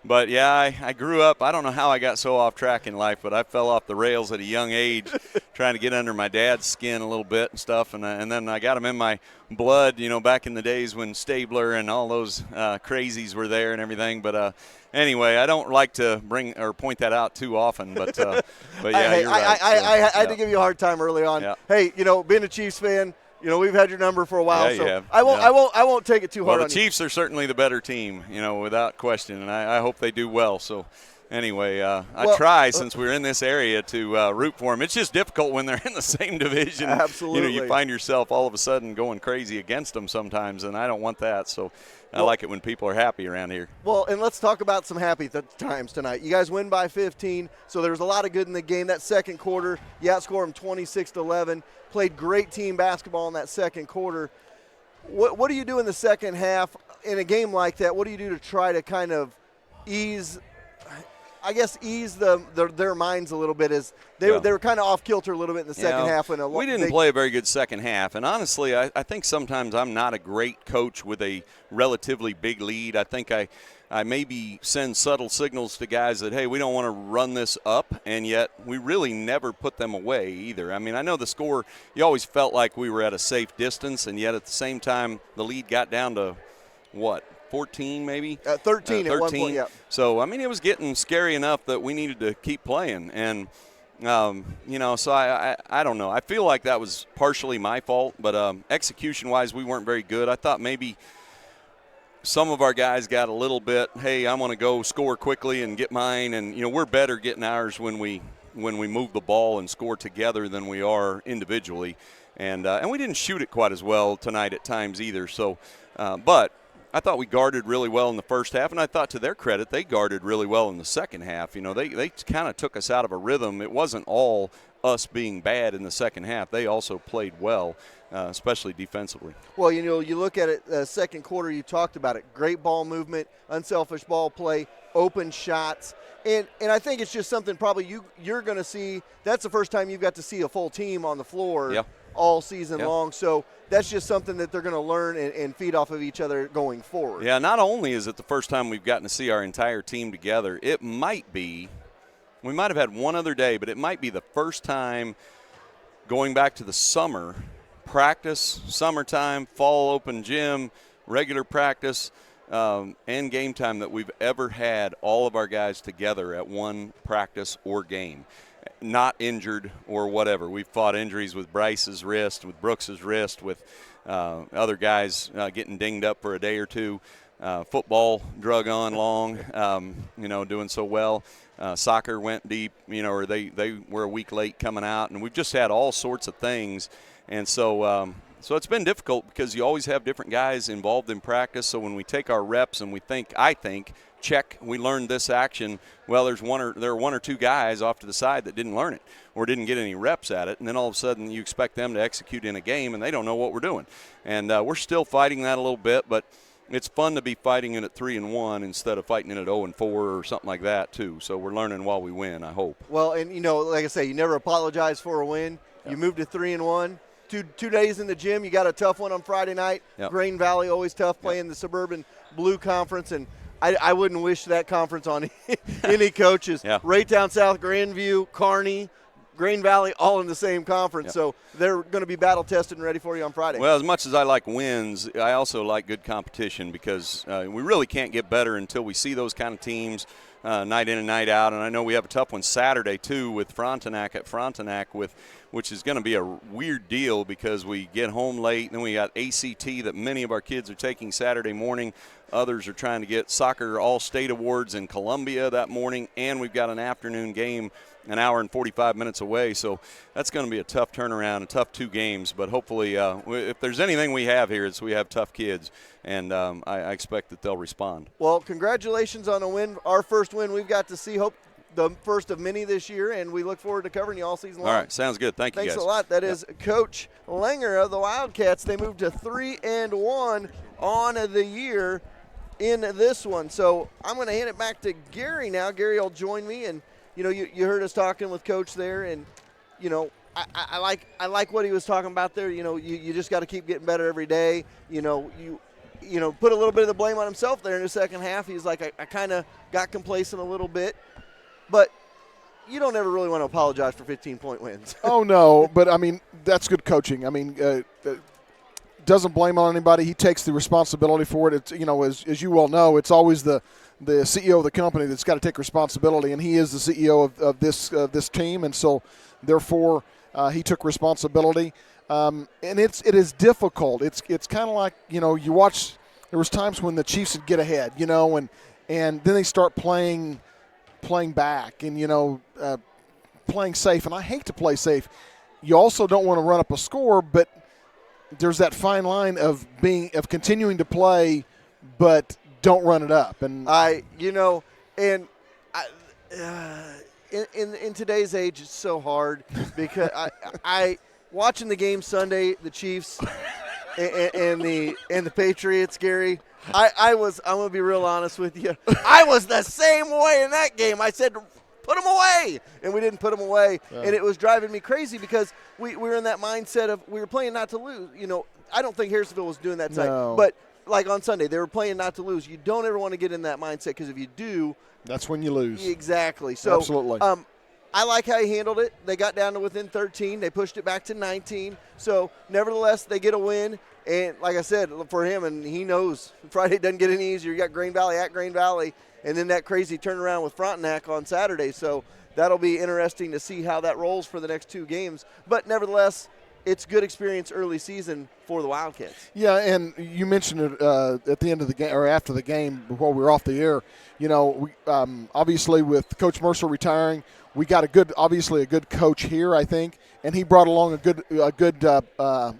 but, yeah, I grew up. I don't know how I got so off track in life, but I fell off the rails at a young age trying to get under my dad's skin a little bit and stuff, and then I got them in my blood, back in the days when Stabler and all those crazies were there and everything. But anyway, I don't like to bring or point that out too often, but yeah, you're right. I had to give you a hard time early on. Yeah. Hey, being a Chiefs fan, we've had your number for a while, Yeah, you so have. I won't take it too hard Well, on the Chiefs are certainly the better team, without question, and I hope they do well. So anyway, I try, since we're in this area, to root for them. It's just difficult when they're in the same division. Absolutely. You find yourself all of a sudden going crazy against them sometimes, and I don't want that. So I like it when people are happy around here. Well, and let's talk about some happy times tonight. You guys win by 15, so there was a lot of good in the game. That second quarter, you outscored them 26-11. Played great team basketball in that second quarter. What do you do in the second half in a game like that? What do you do to try to kind of ease their minds a little bit, as they were kind of off kilter a little bit in the second half. We didn't play a very good second half, and honestly, I think sometimes I'm not a great coach with a relatively big lead. I think I maybe send subtle signals to guys that, hey, we don't want to run this up, and yet we really never put them away either. I mean, I know the score, you always felt like we were at a safe distance, and yet at the same time the lead got down to, 14 maybe? 13 at one point, yeah. So, I mean, it was getting scary enough that we needed to keep playing. And, so I don't know. I feel like that was partially my fault, but execution-wise, we weren't very good. I thought maybe some of our guys got a little bit, hey, I want to go score quickly and get mine. And, we're better getting ours when we move the ball and score together than we are individually. And we didn't shoot it quite as well tonight at times either. So, but I thought we guarded really well in the first half, and I thought, to their credit, they guarded really well in the second half. They kind of took us out of a rhythm. It wasn't all us being bad in the second half. They also played well, especially defensively. Well, you look at it, second quarter, you talked about it. Great ball movement, unselfish ball play, open shots. And I think it's just something probably you're going to see. That's the first time you've got to see a full team on the floor all season long. So that's just something that they're going to learn and feed off of each other going forward. Yeah, not only is it the first time we've gotten to see our entire team together, it might be, we might have had one other day, but it might be the first time going back to the summer, practice, summertime, fall open gym, regular practice, and game time that we've ever had all of our guys together at one practice or game. Not injured or whatever. We've fought injuries with Bryce's wrist, with Brooks's wrist, with other guys getting dinged up for a day or two. Football drug on long, doing so well. Soccer went deep, or they were a week late coming out. And we've just had all sorts of things. And so it's been difficult because you always have different guys involved in practice. So when we take our reps and I think, check, we learned this action, well, there are one or two guys off to the side that didn't learn it or didn't get any reps at it, and then all of a sudden you expect them to execute in a game and they don't know what we're doing. And we're still fighting that a little bit, but it's fun to be fighting it at 3-1 instead of fighting it at 0-4 or something like that too. So we're learning while we win, I hope. Well, and like I say, you never apologize for a win. You moved to 3-1. 2 days in the gym. You got a tough one on Friday night. Green Valley, always tough playing the Suburban Blue Conference. And I wouldn't wish that conference on any coaches. Yeah. Raytown South, Grandview, Kearney, Grain Valley, all in the same conference. Yeah. So they're going to be battle tested and ready for you on Friday. Well, as much as I like wins, I also like good competition because we really can't get better until we see those kind of teams night in and night out. And I know we have a tough one Saturday, too, with Frontenac at Frontenac, which is going to be a weird deal because we get home late, and then we got ACT that many of our kids are taking Saturday morning. Others are trying to get soccer all-state awards in Columbia that morning, and we've got an afternoon game an hour and 45 minutes away. So that's going to be a tough turnaround, a tough 2 games. But hopefully, if there's anything we have here, it's we have tough kids, and I expect that they'll respond. Well, congratulations on a win, our first win we've got to see. Hope the first of many this year, and we look forward to covering you all season long. All right, sounds good. Thank you, guys. Thanks a lot. That is Coach Langer of the Wildcats. They moved to 3-1 on the year in this one. So I'm going to hand it back to Gary now. Gary will join me, and you heard us talking with Coach there, and I like what he was talking about there. You just got to keep getting better every day. You put a little bit of the blame on himself there in the second half. He's like, I kind of got complacent a little bit, but you don't ever really want to apologize for 15-point wins. Oh no, but I mean that's good coaching. I mean, doesn't blame on anybody. He takes the responsibility for it. It's as you well know, it's always the CEO of the company that's got to take responsibility, and he is the CEO of this team, and so therefore he took responsibility. And it is difficult. It's kind of like you watch. There was times when the Chiefs would get ahead, and then they start playing back and playing safe. And I hate to play safe. You also don't want to run up a score, but there's that fine line of continuing to play, but don't run it up. And in today's age, it's so hard because I watching the game Sunday, the Chiefs and the Patriots, Gary. I'm gonna be real honest with you. I was the same way in that game. I said, put them away, and we didn't put them away, and it was driving me crazy because we were in that mindset of we were playing not to lose. I don't think Harrisonville was doing that side, but like on Sunday, they were playing not to lose. You don't ever want to get in that mindset because if you do, that's when you lose. Exactly. So absolutely. I like how he handled it. They got down to within 13. They pushed it back to 19. So, nevertheless, they get a win. And like I said, for him, and he knows Friday doesn't get any easier. You got Grain Valley at Grain Valley, and then that crazy turnaround with Frontenac on Saturday. So, that'll be interesting to see how that rolls for the next 2 games. But nevertheless, it's good experience early season for the Wildcats. Yeah, and you mentioned it at the end of the game or after the game before we were off the air. We obviously with Coach Mercer retiring, we got a good coach here, I think, and he brought along a good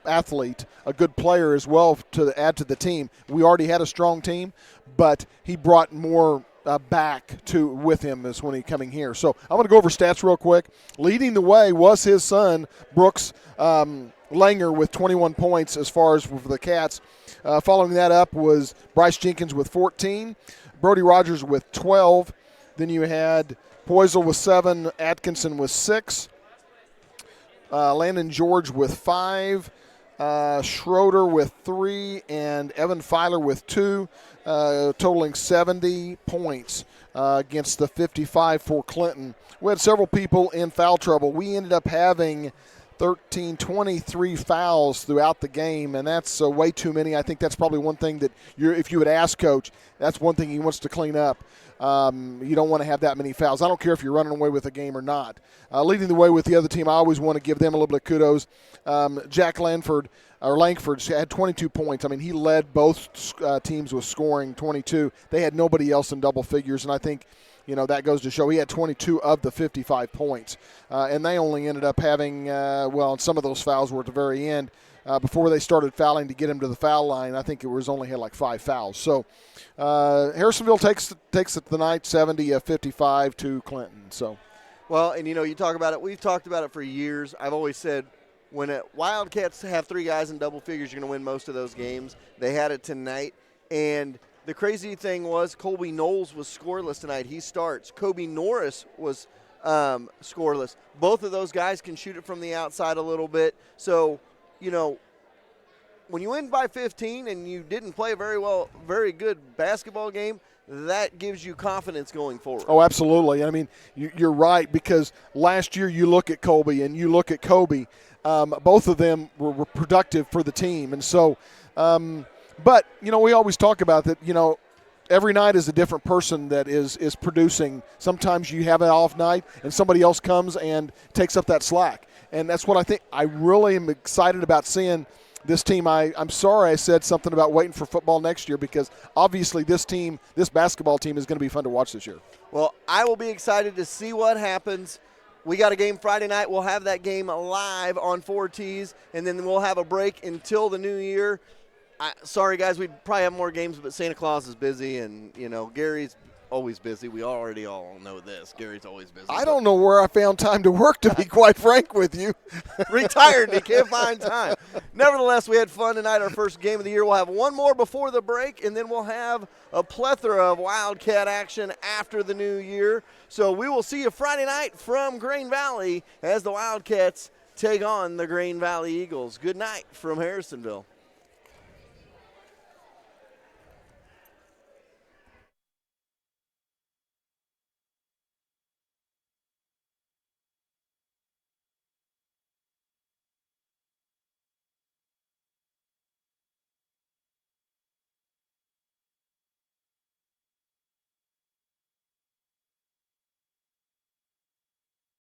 athlete, a good player as well to add to the team. We already had a strong team, but he brought more back with him is when he coming here. So I'm going to go over stats real quick. Leading the way was his son, Brooks Langer, with 21 points as far as for the Cats. Following that up was Bryce Jenkins with 14, Brody Rogers with 12. Then you had Poisel with 7, Atkinson with 6, Landon George with 5, Schroeder with 3, and Evan Filer with 2, totaling 70 points against the 55 for Clinton. We had several people in foul trouble. We ended up having 23 fouls throughout the game, and that's way too many. I think that's probably one thing that if you would ask Coach, that's one thing he wants to clean up. You don't want to have that many fouls. I don't care if you're running away with a game or not. Leading the way with the other team, I always want to give them a little bit of kudos. Jack Langford had 22 points. I mean, he led both teams with scoring 22. They had nobody else in double figures, and I think that goes to show he had 22 of the 55 points. And they only ended up having, some of those fouls were at the very end. Before they started fouling to get him to the foul line, I think it was only had like 5 fouls. So Harrisonville takes it tonight, 70-55 to Clinton. So, well, and you talk about it. We've talked about it for years. I've always said when Wildcats have 3 guys in double figures, you're going to win most of those games. They had it tonight, and the crazy thing was Colby Knowles was scoreless tonight. He starts. Kobe Norris was scoreless. Both of those guys can shoot it from the outside a little bit. So, when you win by 15 and you didn't play very good basketball game, that gives you confidence going forward. Oh, absolutely. I mean, you're right, because last year you look at Colby and you look at Kobe. Both of them were productive for the team. And so, but, we always talk about that, every night is a different person that is producing. Sometimes you have an off night and somebody else comes and takes up that slack. And that's what I think. I really am excited about seeing this team. I'm sorry I said something about waiting for football next year, because obviously this basketball team is going to be fun to watch this year. Well, I will be excited to see what happens. We got a game Friday night. We'll have that game live on 4Ts, and then we'll have a break until the new year. Sorry, guys, we probably have more games, but Santa Claus is busy, and, Gary's always busy. We already all know this. Gary's always busy. I don't know where I found time to work, to be quite frank with you. Retired, he can't find time. Nevertheless, we had fun tonight, our first game of the year. We'll have one more before the break, and then we'll have a plethora of Wildcat action after the new year. So we will see you Friday night from Grain Valley as the Wildcats take on the Grain Valley Eagles. Good night from Harrisonville.